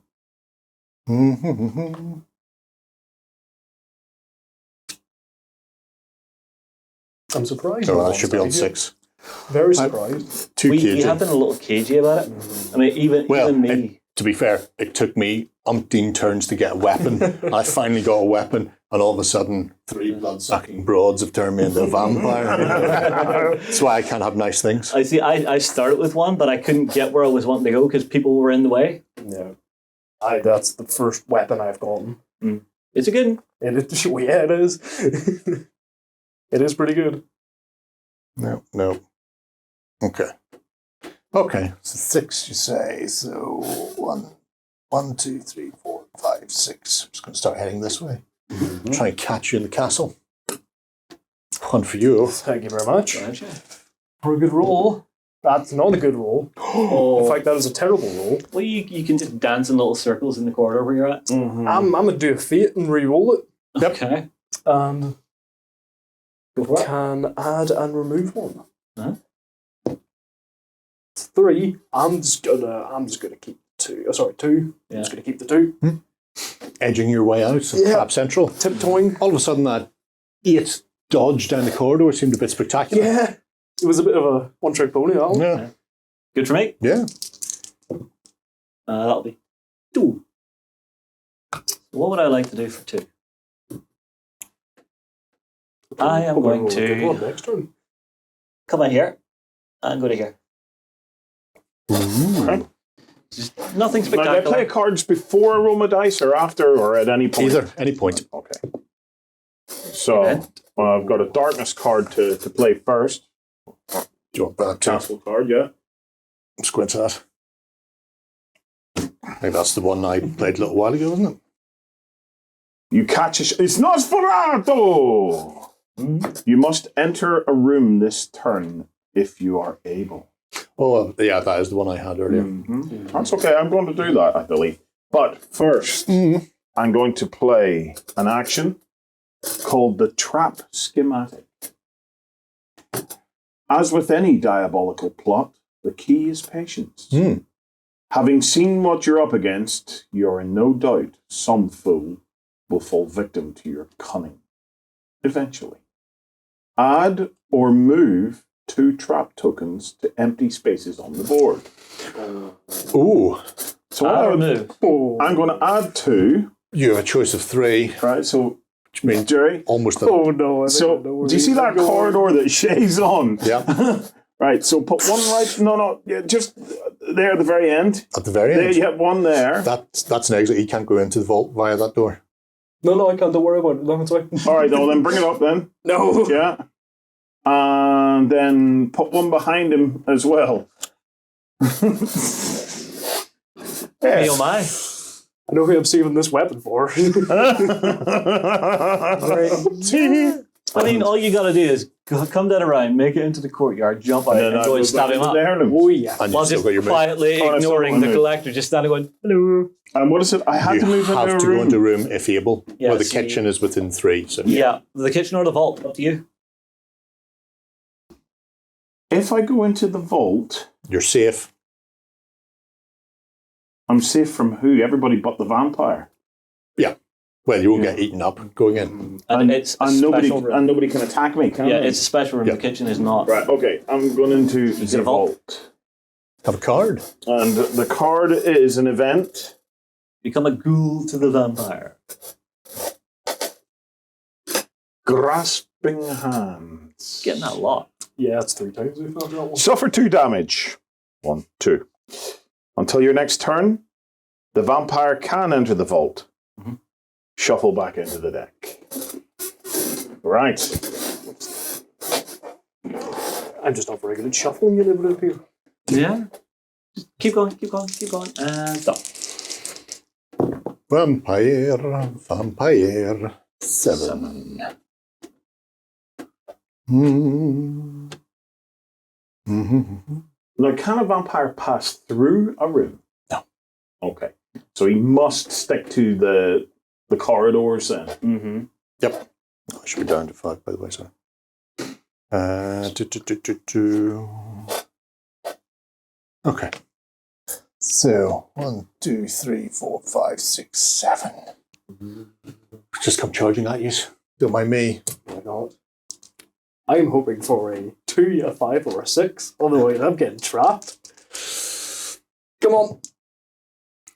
Mm-hmm. I'm surprised. No, I'm I should be on stage 6. here. Very surprised. 2 We cagey. have been a little cagey about it. I mean, even Well, me. To be fair, it took me umpteen turns to get a weapon. And I finally got a weapon, and all of a sudden, 3 blood-sucking broads have turned me into a vampire. That's why I can't have nice things. I see. I started with one, but I couldn't get where I was wanting to go because people were in the way. Yeah. That's the first weapon I've gotten. It's a good one. And it, yeah, it is. It is pretty good. No. Okay. So 6, you say. So 1, 2, 3, 4, 5, 6. I'm just going to start heading this way. Try and catch you in the castle. 1 for you. Thank you very much. Aren't you? For a good roll. That's not a good roll. In fact, that is a terrible roll. Well, you can just dance in little circles in the corridor where you're at. I'm going to do a fate and re-roll it. Okay. And Go for it. can add and remove 1. Huh? It's 3. I'm just gonna keep 2. Oh, sorry, 2. Yeah. I'm just gonna keep the 2. Edging your way out of Yeah. Cap Central. Tiptoeing. All of a sudden, that 8 dodge down the corridor seemed a bit spectacular. Yeah. It was a bit of a one-trick pony, that one. Yeah. Good for me. Yeah. That'll be 2. What would I like to do for 2? I am going Go on, to next turn. come in here and go to here. Okay. Just nothing Now, do I spectacular. play cards before I roll my dice or after or at any point? Either, any point. Okay. So I've got a darkness card to play first. Do you want that too? Castle card, yeah. Squint that. I think that's the one I played a little while ago, isn't it? You catch it's Nosferatu! You must enter a room this turn if you are able. Oh, yeah, that is the one I had earlier. That's okay, I'm going to do that, I believe. But first, I'm going to play an action called the Trap Schematic. As with any diabolical plot, the key is patience. Having seen what you're up against, you're in no doubt some fool will fall victim to your cunning. Eventually. Add or move 2 trap tokens to empty spaces on the board. Ooh, So Add or what move. I'm going to add 2. you have a choice of 3, Right, so which means Jerry. almost a... Oh no! I think I know So where do you see these are that going. corridor that Shay's on? Yeah, Right, so put one right. No, yeah, just there at the very end. at the very There, end. you have one there. That's an exit. You can't go into the vault via that door. No, I can't. Don't worry about it. No, it's fine. All right, well then bring it up then. No. Yeah. And then put one behind him as well. Me oh my. I know who I'm saving this weapon for. I mean, all you gotta do is come down around, make it into the courtyard, jump out, and go and stab him up. Oh, yeah. And While you've still just got your move. quietly Oh, I still ignoring got the my move. collector, just standing going, hello. And what is it? I had You to move have into to a room. go into a room if able. Yeah, Or the so you- kitchen is within 3. So Yeah, the kitchen or the vault, up to you. If I go into the vault, you're safe. I'm safe from who? Everybody but the vampire. Well, you won't get eaten up going in. And it's a and nobody special room. and nobody can attack me, can Yeah, they? it's a special room. Yeah. The kitchen is not. Right, okay. I'm going into get the a vault? vault. Have a card. And the card is an event. Become a ghoul to the vampire. Grasping hands. Getting that a lot. Yeah, it's 3 times we've not got one. Suffer 2 damage. 1, 2. Until your next turn, the vampire can enter the vault. Mhm. Shuffle back into the deck. Right. I'm just not very good at shuffling in over here. Yeah. Just keep going, keep going, keep going, and stop. Vampire. 7. Mm. Mm-hmm. Now, can a vampire pass through a room? No. Okay. So he must stick to the corridors then. Mm-hmm. Yep. I should be down to 5, by the way, so. Okay. So, 1, 2, 3, 4, 5, 6, 7. Just come charging at you. Don't mind me. Why not? I'm hoping for a 2, a 5, or a 6. Otherwise, I'm getting trapped. Come on.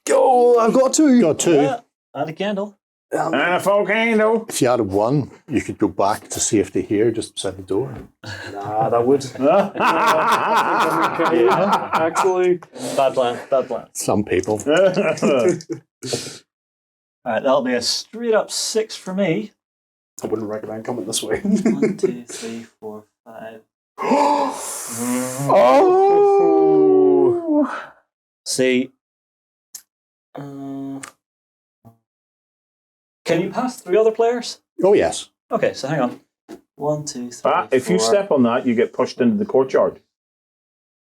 Go! I've got 2. Got 2. Yeah. And a candle. And a volcano. If you had a 1, you could go back to safety here, just beside the door. Nah, that would. Okay, actually. Bad plan, bad plan. Some people. Alright, that'll be a straight up 6 for me. I wouldn't recommend coming this way. 1, 2, 3, 4, 5. Oh! See. Can you pass 3 other players? Oh, yes. Okay, so hang on. 1, 2, 3. If you 4. step on that, you get pushed into the courtyard.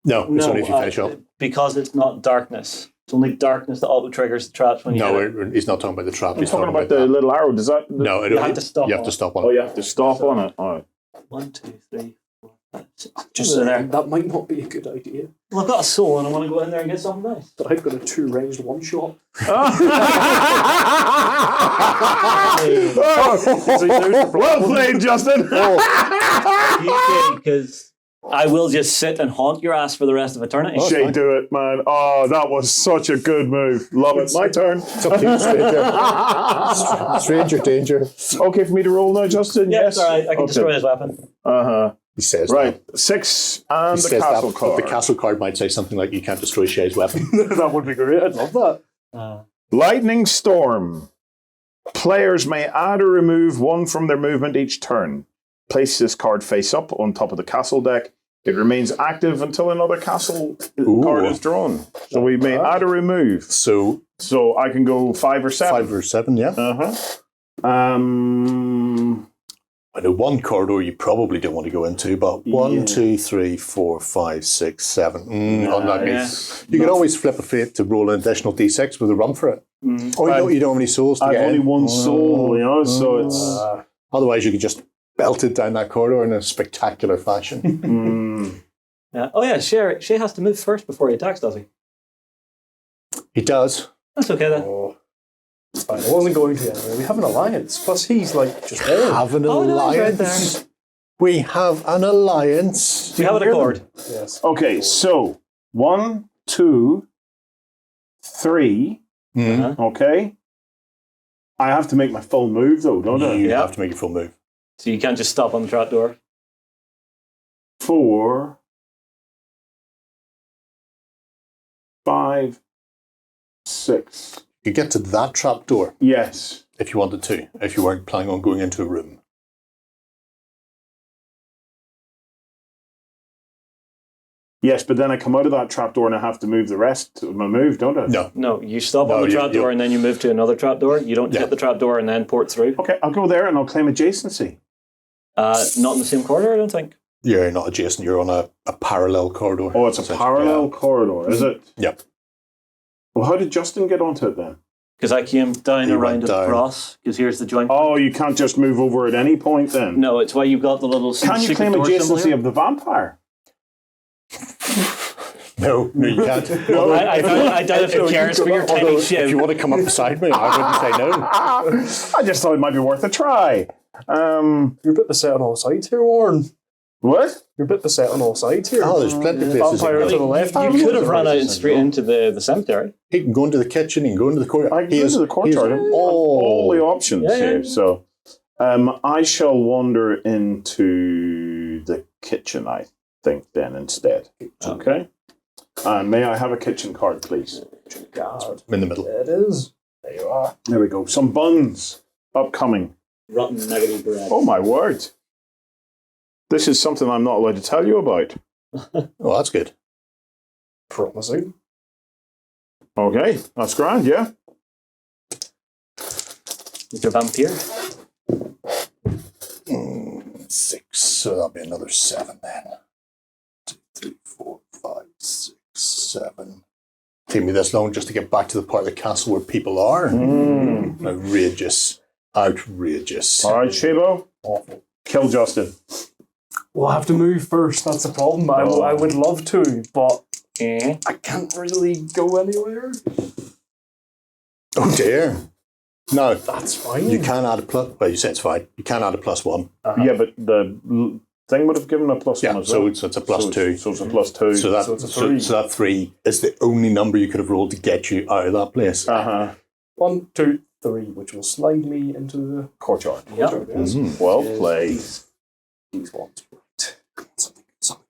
No, it's only if you finish up. Because it's not darkness. It's only darkness that auto triggers the traps when you No, hit it. he's not talking about the trap. I'm He's talking about the that. little arrow. Does that? No, You have to stop You on have to it. stop on Oh, it. you have to stop on it. All right. 1, 2, 3, 4, 5, 6. Just Under saying, that might not be a good idea. Well, I've got a soul and I want to go in there and get something nice. But I've got a 2 ranged 1 shot. Well played, Justin. Because I will just sit and haunt your ass for the rest of eternity. Shay, do it, man. Oh, that was such a good move. Love it. My turn. It's up to you, stranger. Stranger danger. Okay for me to roll now, Justin? Yeah, Yes. it's all right. I can Okay. destroy his weapon. Uh-huh. He says Right. that. 6 He and the says castle that, card. but the castle card might say something like, you can't destroy Shay's weapon. That would be great. I'd love that. Lightning Storm. Players may add or remove 1 from their movement each turn. Place this card face up on top of the castle deck. It remains active until another castle card is drawn. So we may add or remove. So, So I can go 5 or 7. 5 or 7, yeah. Uh-huh. I know one corridor you probably don't want to go into, but 1, Yeah. 2, 3, 4, 5, 6, 7. Unlucky. yeah. You could always flip a fate to roll an additional d6 with a run for it. Oh, you don't have any souls to I've get only in. 1 soul, you know, so it's... Otherwise, you could just belt it down that corridor in a spectacular fashion. Yeah. Oh, yeah, Shay has to move first before he attacks, does he? He does. That's okay then. Oh, it's fine. I wasn't going to anyway. We have an alliance. Plus, he's like just there. Have an Oh, no, he's right alliance. We have an alliance. We have an accord. Yes. Okay, so 1, 2, 3. Mhm. Okay. I have to make my full move, though, don't I? You Yeah. have to make your full move. So you can't just stop on the trapdoor. 4, 5, 6. You get to that trapdoor Yes. if you wanted to, if you weren't planning on going into a room. Yes, but then I come out of that trapdoor and I have to move the rest of my move, don't I? No. No, you stop on No, the you- trapdoor and then you move to another trapdoor. You don't hit the trapdoor and then port through. Okay, I'll go there and I'll claim adjacency. Not in the same corridor, I don't think. You're not adjacent. You're on a parallel corridor. Oh, it's a parallel corridor, is it? Yep. Well, how did Justin get onto it then? Because I came down You around went it down. across. Because here's the joint. Oh, you can't just move over at any point then? No, it's why you've got the little Can you secret claim door symbol adjacency here. of the vampire? No, you can't. I doubt if it cares for your tiny If you ship. want to come up beside me, I wouldn't say no. I just thought it might be worth a try. You're a bit beset on all sides here, Warren. What? You're a bit beset on all sides here. Oh, there's plenty of places. Vampire You to the left. You could have run out and straight into the cemetery. He can go into the kitchen, he can go into the courtyard. I can go to the courtyard. All the options Yeah, here. yeah. So I shall wander into the kitchen, I think, then instead. Okay. And may I have a kitchen card, please? God, in the middle. there it is. There you are. There we go. Some buns upcoming. Rotten negative bread. Oh, my word. This is something I'm not allowed to tell you about. Oh, that's good. Promising. Okay, that's grand, yeah. It's a vampire. 6, so that'll be another 7 then. 2, 3, 4, 5, 6, 7. Take me this long just to get back to the part of the castle where people are. Outrageous. Outrageous. All right, Shabo. Awful. Kill Justin. We'll have to move first. That's the problem. I would love to, but Eh. I can't really go anywhere. Oh dear. No, That's fine. you can add a plus. Well, you said it's fine. You can add a +1. Yeah, but the thing would have given a +1 Yeah, as well. so it's a +2. So it's a +2. So that, So it's a 3. so that 3 is the only number you could have rolled to get you out of that place. Uh-huh. 1, 2, 3, which will slide me into the Courtyard. Yep. courtyard. Yes. Mhm. Well played. These ones. Right. Something.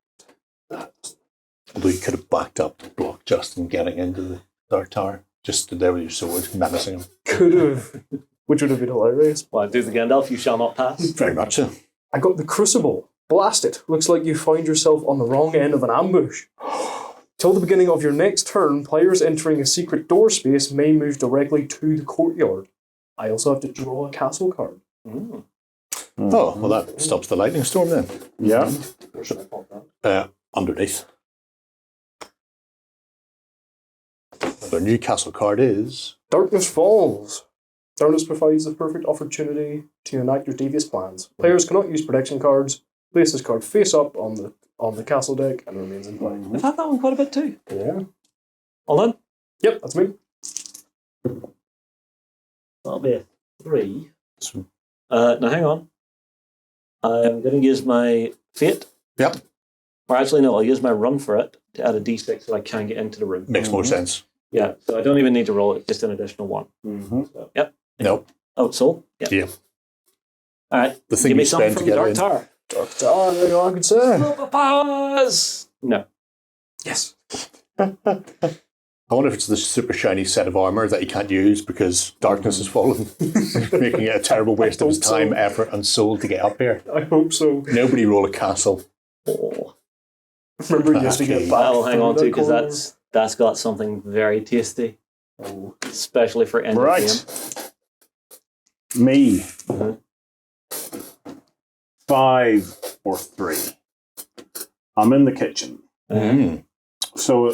Although you could have backed up to block Justin getting into the Dark Tower. Just stood there with your sword, menacing him. Could have. Which would have been hilarious. Well, do the Gandalf, you shall not pass. Very much so. I got the Crucible. Blast it. Looks like you find yourself on the wrong end of an ambush. Till the beginning of your next turn, players entering a secret door space may move directly to the courtyard. I also have to draw a castle card. Mm. Oh, well, that stops the lightning storm then. Yeah. Where should I pop that? Underneath. The new castle card is... Darkness Falls. Darkness provides the perfect opportunity to enact your devious plans. Players cannot use protection cards. Place this card face up on the castle deck and remains in play. I've had that one quite a bit too. Yeah. All done? Yep, that's me. That'll be a 3. So- Now hang on. I'm going to use my fate. Yep. Or actually, no, I'll use my run for it to add a d6 so I can get into the room. Makes more sense. Yeah, so I don't even need to roll it, just an additional 1. Mm-hmm. So, yep. Nope. Oh, soul? Yeah. Yeah. All right. The thing Give me you something spend from to the get Dark in. Tower. Dark Tower, that's all I could say. Superpowers! No. Yes. I wonder if it's the super shiny set of armour that he can't use because darkness has fallen, making it a terrible waste of his hope so. time, effort, and soul to get up here. I hope so. Nobody roll a castle. Oh. Remember you used to get Okay. back. I'll hang through on to that because corridor? that's got something very tasty, especially for end of game. Right. Me. Mhm. 5 or 3. I'm in the kitchen. Mm. So,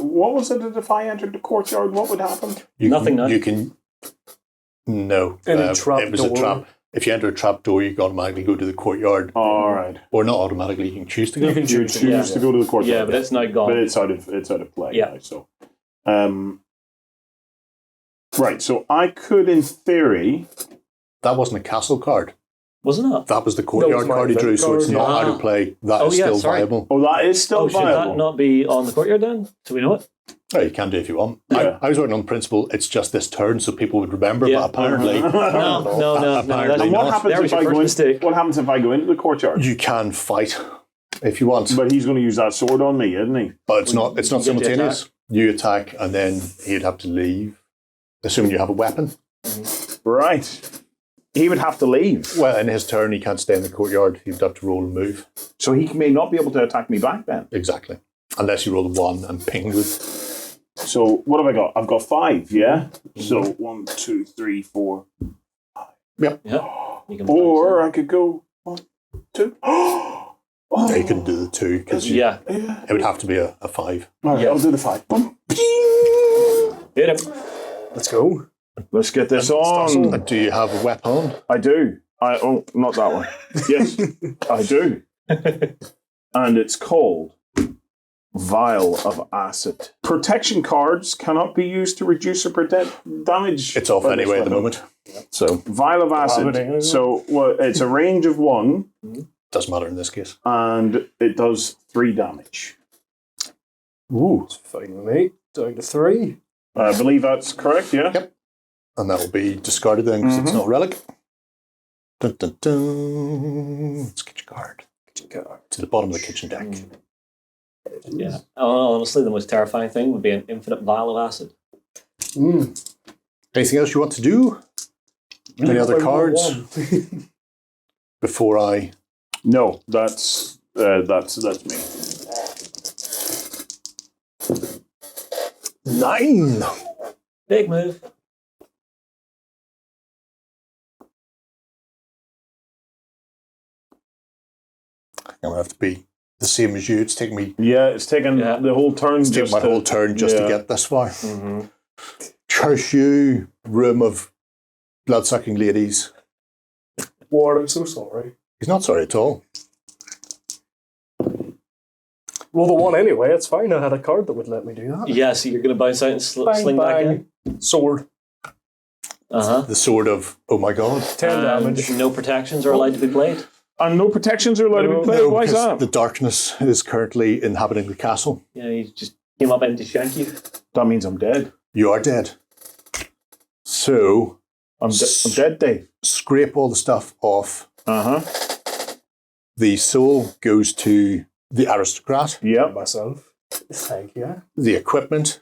what was it that if I entered the courtyard, what would happen? Nothing now. You can... No. Any trap it was a door. trap. If you enter a trap door, you can automatically go to the courtyard. All right. Or not automatically, you can choose to go. You can You choose. choose to go to the courtyard. Yeah, but it's now gone. But it's out of play. Yeah. Now, so, right. So I could, in theory, That wasn't a castle card. Wasn't it? That was the courtyard my card he drew, event so it's card. not out Ah. of play. That Oh, is yeah, still sorry. viable. oh, that is still Oh, should viable. that not be on the courtyard then? So we know it? Oh, you can do if you want. Yeah. I was working on the principle, it's just this turn so people would remember, Yeah. but apparently No. Apparently That's, And what not. happens There was if I your go in, first mistake. What happens if I go into the courtyard? you can fight if you want. But he's going to use that sword on me, isn't he? But it's not you get to simultaneous. You attack and then he'd have to leave. Assuming you have a weapon. Right. He would have to leave. Well, in his turn he can't stay in the courtyard. He'd have to roll and move. So he may not be able to attack me back then. Exactly. Unless you roll a 1 and pinged with. So what have I got? I've got 5, yeah? So 1, 2, 3, 4. Yep. Yeah. You can Or I could go 1, 2. Yeah, you couldn't do the 2 because yeah. it would have to be a 5. All right, I'll do the 5. Boom. Hit him. Let's go. Let's get this on. And do you have a weapon? I do. Not that one. Yes, I do. And it's called Vial of Acid. Protection cards cannot be used to reduce or protect damage. It's off by this anyway at the weapon. moment. So, Vial of Acid. So it's a range of 1, doesn't matter in this case. and it does 3 damage. Ooh, it's fine with me. Down to 3. I believe that's correct, yeah? Yep. And that will be discarded then because it's not a relic. Dun, dun, dun. Let's get your card. To the bottom of the kitchen deck. Yeah. Honestly, the most terrifying thing would be an infinite vial of acid. Anything else you want to do? Any other cards before I? No, that's me. 9. Big move. I'm gonna have to be the same as you. It's taken me Yeah, it's taken the whole turn. taken my whole turn just to get this far. Curse you, room of blood-sucking ladies. Ward, I'm so sorry. He's not sorry at all. Roll the 1 anyway, it's fine. I had a card that would let me do that. Yeah, so you're going to bounce out and sling back in? Sword. Uh-huh. The sword of, oh my god. 10 damage. No protections are allowed to be played? And no protections are allowed to be played. No, Why is because that? the darkness is currently inhabiting the castle. Yeah, he just came up in to shank you. That means I'm dead. You are dead. So, I'm dead, Dave. scrape all the stuff off. Uh-huh. The soul goes to the aristocrat. Yep. Myself. Thank you. The equipment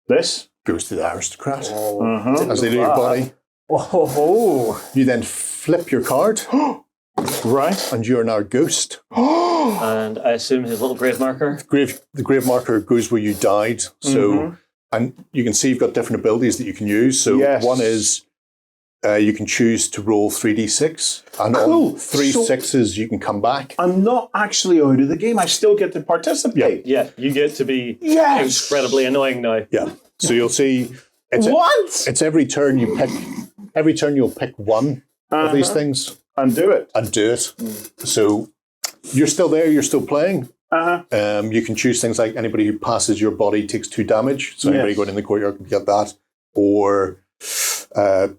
This. goes to the aristocrat. Uh-huh. As they do your body. Oh, You then flip your card, Right. and you are now a ghost. And I assume his little grave marker. The grave marker goes where you died. So, and you can see you've got different abilities that you can use. So Yes. one is you can choose to roll 3d6, and Cool. on 3 So- 6s you can come back. I'm not actually out of the game. I still get to participate. Yeah, you get to be Yes. incredibly annoying now. Yeah. So you'll see it's What? it's every turn you pick. Every turn you'll pick one of these things And do it. and do it. So you're still there. You're still playing. Uh-huh. You can choose things like anybody who passes your body takes 2 damage. So anybody Yes. going in the courtyard can get that, or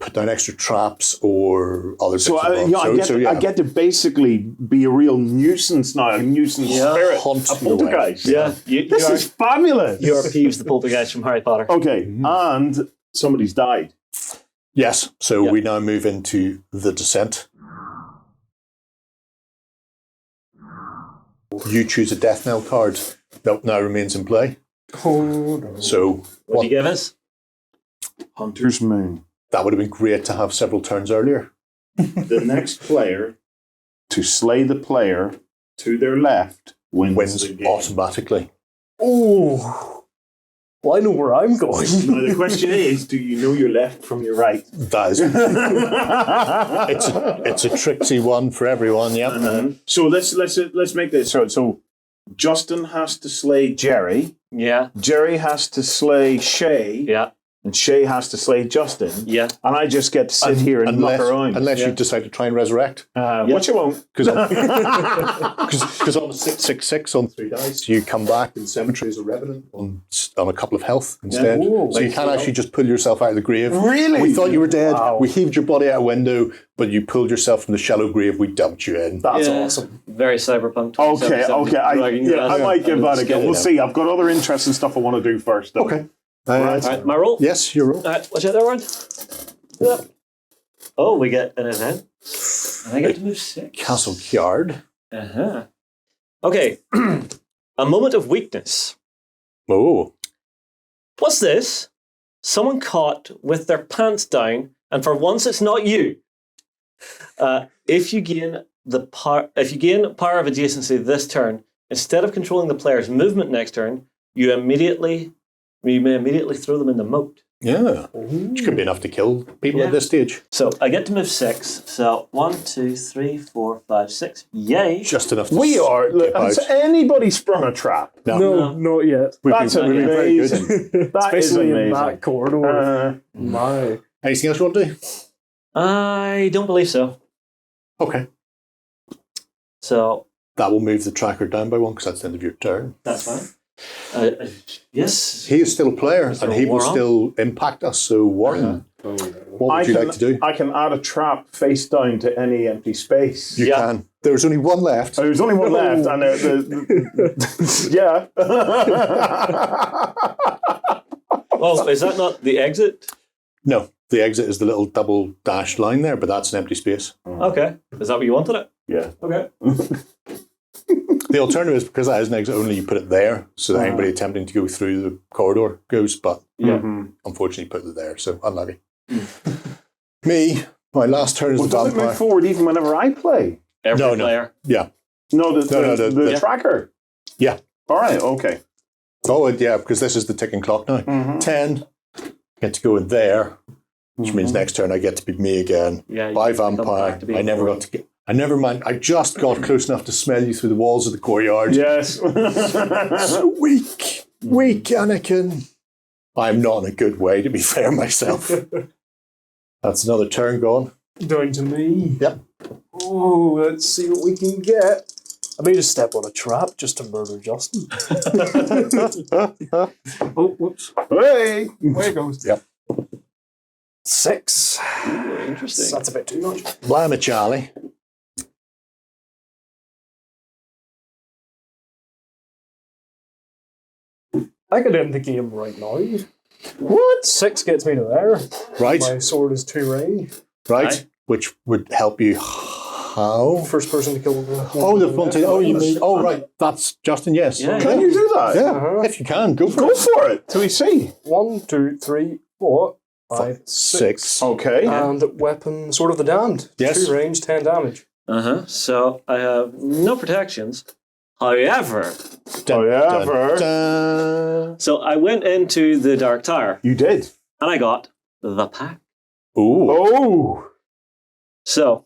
put down extra traps or other. So, bits and bobs. I get to basically be a real nuisance now, a nuisance spirit, Hunt a your way. poltergeist. Yeah, This is fabulous. you are Peeves the poltergeist from Harry Potter. Okay, and somebody's died. Yes. So Yeah. we now move into the descent. You choose a death knell card that now remains in play. oh no. So What do you give us? Hunter's Moon. that would have been great to have several turns earlier. The next player to slay the player to their left wins Wins the game. automatically. Oh. Well, I know where I'm going. Now the question is, do you know your left from your right? That is, it's a tricksy one for everyone. Yeah. So let's make this so Justin has to slay Jerry. Yeah, Jerry has to slay Shay. yeah, And Shay has to slay Justin. yeah. And I just get to sit here and muck around. Unless you decide to try and resurrect. What you won't. Because on a 666 on 3 dice, you come back in cemetery as a revenant on a couple of health instead. Ooh. So you can actually just pull yourself out of the grave. Really? We thought you were dead. Wow. We heaved your body out a window, but you pulled yourself from the shallow grave. We dumped you in. That's Yeah. awesome. Very cyberpunk. Okay. I might give that a go. We'll see. I've got other interesting stuff I want to do first, though. Okay. All right, my roll. Yes, you're right. All right, watch out there, Warren. Yeah. Oh, we get an event. And I get to move 6. Castle Yard. Uh-huh. Okay. A moment of weakness. Oh. What's this? Someone caught with their pants down, and for once it's not you. If you gain power of adjacency this turn, Instead of controlling the player's movement next turn, you may immediately throw them in the moat. Yeah. Which could be enough to kill people at this stage. So I get to move 6. So 1, 2, 3, 4, 5, 6. Yay! Just enough to We are. skip Has out. anybody sprung a trap? No, not yet. That's been very good. amazing. That is Especially in amazing. that corridor. My. Anything else you want to do? I don't believe so. Okay. So That will move the tracker down by 1 because that's the end of your turn. that's fine. Yes. He is still a player Is there and a he will war on? still impact us. So, Warren, what would you like to do? I can add a trap face down to any empty space. You can. There's only one left. There's only one left, and yeah. Oh, is that not the exit? No, the exit is the little double dashed line there, but that's an empty space. Okay. Is that what you wanted it? Yeah. Okay. The alternative is because that is an exit only, you put it there so that anybody attempting to go through the corridor goes, but unfortunately put it there, so unlucky. Me, my last turn is Well, the does it vampire. move forward even whenever I play? Every No. player. Yeah. No, the the- tracker. Yeah. All right. Okay. Oh, yeah, because this is the ticking clock now. 10, get to go in there, which means next turn I get to be me again. Yeah. By you come vampire. back to being I never forward. got to get. I never mind. I just got close enough to smell you through the walls of the courtyard. Yes. So weak, Anakin. I'm not in a good way, to be fair myself. That's another turn gone. Down to me. Yep. Oh, let's see what we can get. I may just step on a trap just to murder Justin. Oh, whoops. Hey. There it goes. Yep. 6. Interesting. That's a bit too much. Blimey, Charlie. I could end the game right now. What? 6 gets me to there. Right, My sword is 2 range. right. Aye. Which would help you. How? First person to kill the. Oh, the front. Oh, you mean? Oh, right. That's Justin. Yes. Yeah. Can you do that? Yeah. If you can, go for Go it. for it. Till we see. 1, 2, 3, 4, 5, 6. 6. Okay. And weapon, Sword of the Damned. Yes. 2 range, 10 damage. So I have no protections. However, However, so I went into the Dark Tower you did. and I got the pack. Ooh. Oh. So,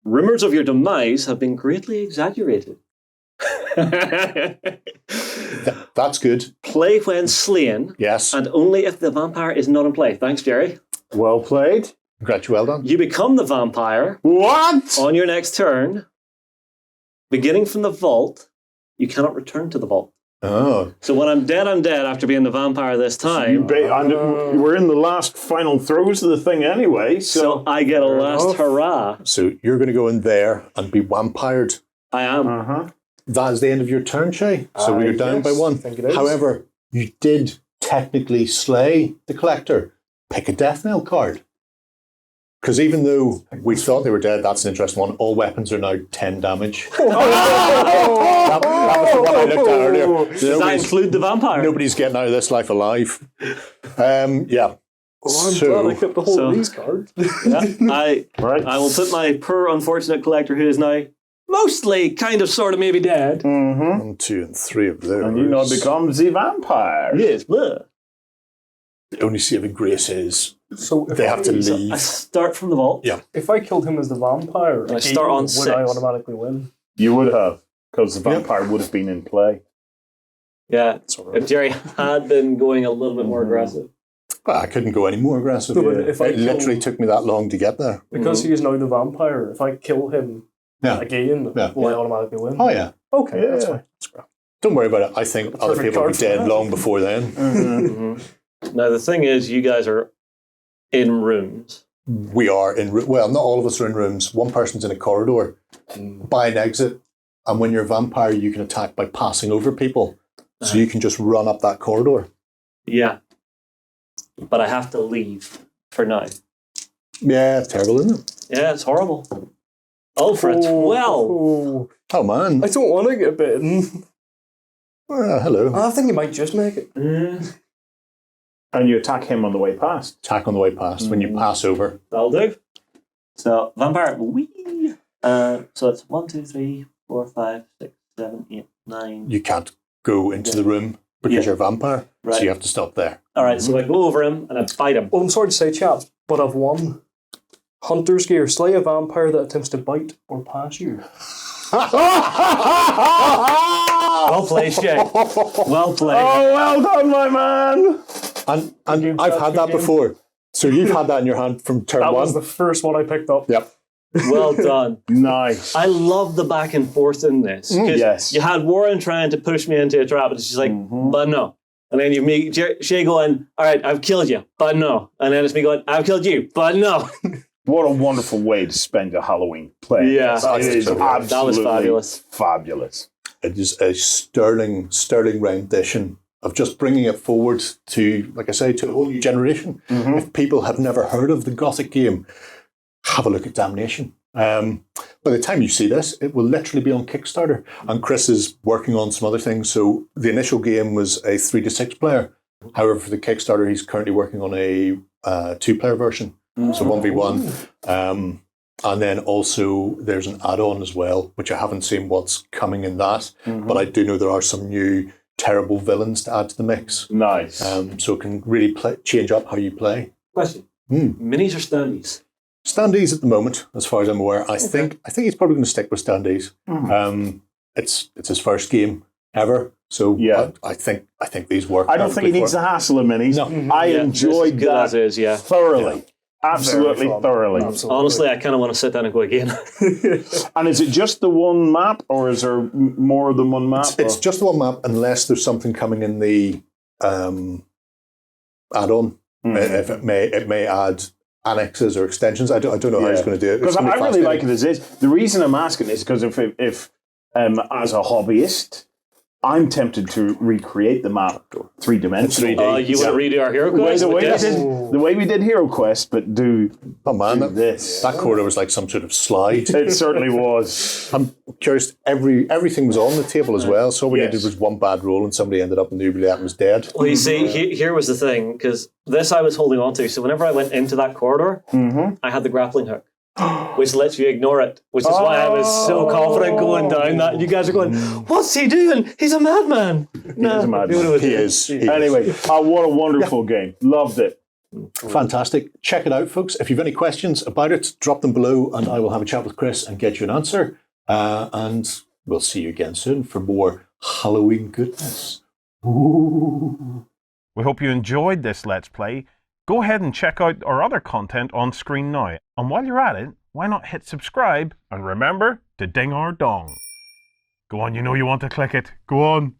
rumors of your demise have been greatly exaggerated. That's good. Play when slain, Yes. and only if the vampire is not in play. Thanks, Jerry. Well played. Congrats, well done. You become the vampire What? on your next turn. Beginning from the vault, you cannot return to the vault. Oh. So when I'm dead after being the vampire this time. And we're in the last final throes of the thing anyway, So I get a last hurrah. So you're going to go in there and be vampired. I am. Uh-huh. That is the end of your turn, Shay. So you're down by yes, 1. I think it is. However, you did technically slay the collector. Pick a death knell card. Because even though we thought they were dead, that's an interesting one. All weapons are now 10 damage. That was the one I looked at earlier. Does that Nobody's, include the vampire? nobody's getting out of this life alive. Yeah. Oh, I'm So- glad I kept the whole so- of these cards. Yeah, I Right. will put my poor unfortunate collector who is now mostly kind of sort of maybe dead. Mm-hmm. 1, 2, and 3 of those. And you now become the vampire. Yes, blah. The only saving grace is So if they have to I- I leave. start from the vault. Yeah. If I killed him as the vampire, I start on would 6. I automatically win? You would have, because the vampire would have been in play. Yeah. Sort If Jerry had been going a little bit more aggressive. Well, I couldn't go any more aggressive. No, but if I It literally kill, took me that long to get there. because he is now the vampire, if I kill him Yeah. again, Yeah. will I automatically win? Oh, yeah. Okay, that's Yeah. fine. That's great. Don't worry about it. I think other perfect people will be card for dead that. long before then. Mm-hmm. Now, the thing is, you guys are in rooms. We are in, well, not all of us are in rooms. One person's in a corridor by an exit. And when you're a vampire, you can attack by passing over people. So you can just run up that corridor. Yeah. But I have to leave for now. Yeah, it's terrible, isn't it? Yeah, it's horrible. Oh, for a 12. Oh, Oh, man. I don't want to get bitten. Hello. I think he might just make it. Mm, And you attack him on the way past. Attack on the way past. When you pass over. that'll do. So, vampire, wee. So it's 1, 2, 3, 4, 5, 6, 7, 8, 9. You can't go into the room because Yeah. you're a vampire, Right. so you have to stop there. All right, so I go over him and I bite him. Well, I'm sorry to say, chaps, but I've won. Hunter's gear. Slay a vampire that attempts to bite or pass you. Well played, Shay. Well played. Oh, well done, my man. And I've had that before. So you've had that in your hand from turn That one. was the first one I picked up. Yep. Well done. Nice. I love the back and forth in this. 'Cause Yes. You had Warren trying to push me into a trap, and it's just like, but no. And then you meet Shay going, all right, I've killed you, but no. And then it's me going, I've killed you, but no. What a wonderful way to spend a Halloween play. Yeah. It is That absolutely That was fabulous. Fabulous. It is a sterling rendition of just bringing it forward to, like I say, to a whole new generation. If people have never heard of the Gothic game, have a look at Damnation. By the time you see this, it will literally be on Kickstarter. And Chris is working on some other things. So the initial game was a 3 to 6 player. However, for the Kickstarter, he's currently working on a 2-player version. So 1v1. And then also there's an add-on as well, which I haven't seen what's coming in that. But I do know there are some new terrible villains to add to the mix. Nice. So it can really change up how you play. Question. Minis or standees? Standees at the moment, as far as I'm aware. I think he's probably going to stick with standees. It's his first game ever, so Yeah. I think these work. I don't think he needs the hassle of minis. No. I Yeah, enjoyed good that as is, yeah. thoroughly. Absolutely Very fun. thoroughly. Absolutely. Honestly, I kind of want to sit down and go again. And is it just the one map, or is there more than one map? It's just the one map, unless there's something coming in the add-on. If it may add annexes or extensions. I don't know how he's going to do it. Because I really like it as is. The reason I'm asking is because if as a hobbyist, I'm tempted to recreate the map 3-dimensionally. 3D. You want to redo our hero quest? The way we did Hero Quest, but do Oh man, this. that corridor was like some sort of slide. It certainly was. I'm curious. Everything was on the table as well. So all we Yes. needed was one bad roll, and somebody ended up in the oubliette and was dead. Well, you see, here was the thing, because this I was holding on to. So whenever I went into that corridor, I had the grappling hook, which lets you ignore it, which is why I was so confident going down that. And you guys are going, what's he doing? He's a madman. No, is a madman. He is. Anyway, what a wonderful game. Loved it. Fantastic. Check it out, folks. If you've any questions about it, drop them below and I will have a chat with Chris and get you an answer. And we'll see you again soon for more Halloween goodness. Ooh. We hope you enjoyed this Let's Play. Go ahead and check out our other content on screen now. And while you're at it, why not hit subscribe and remember to ding our dong. Go on, you know you want to click it. Go on.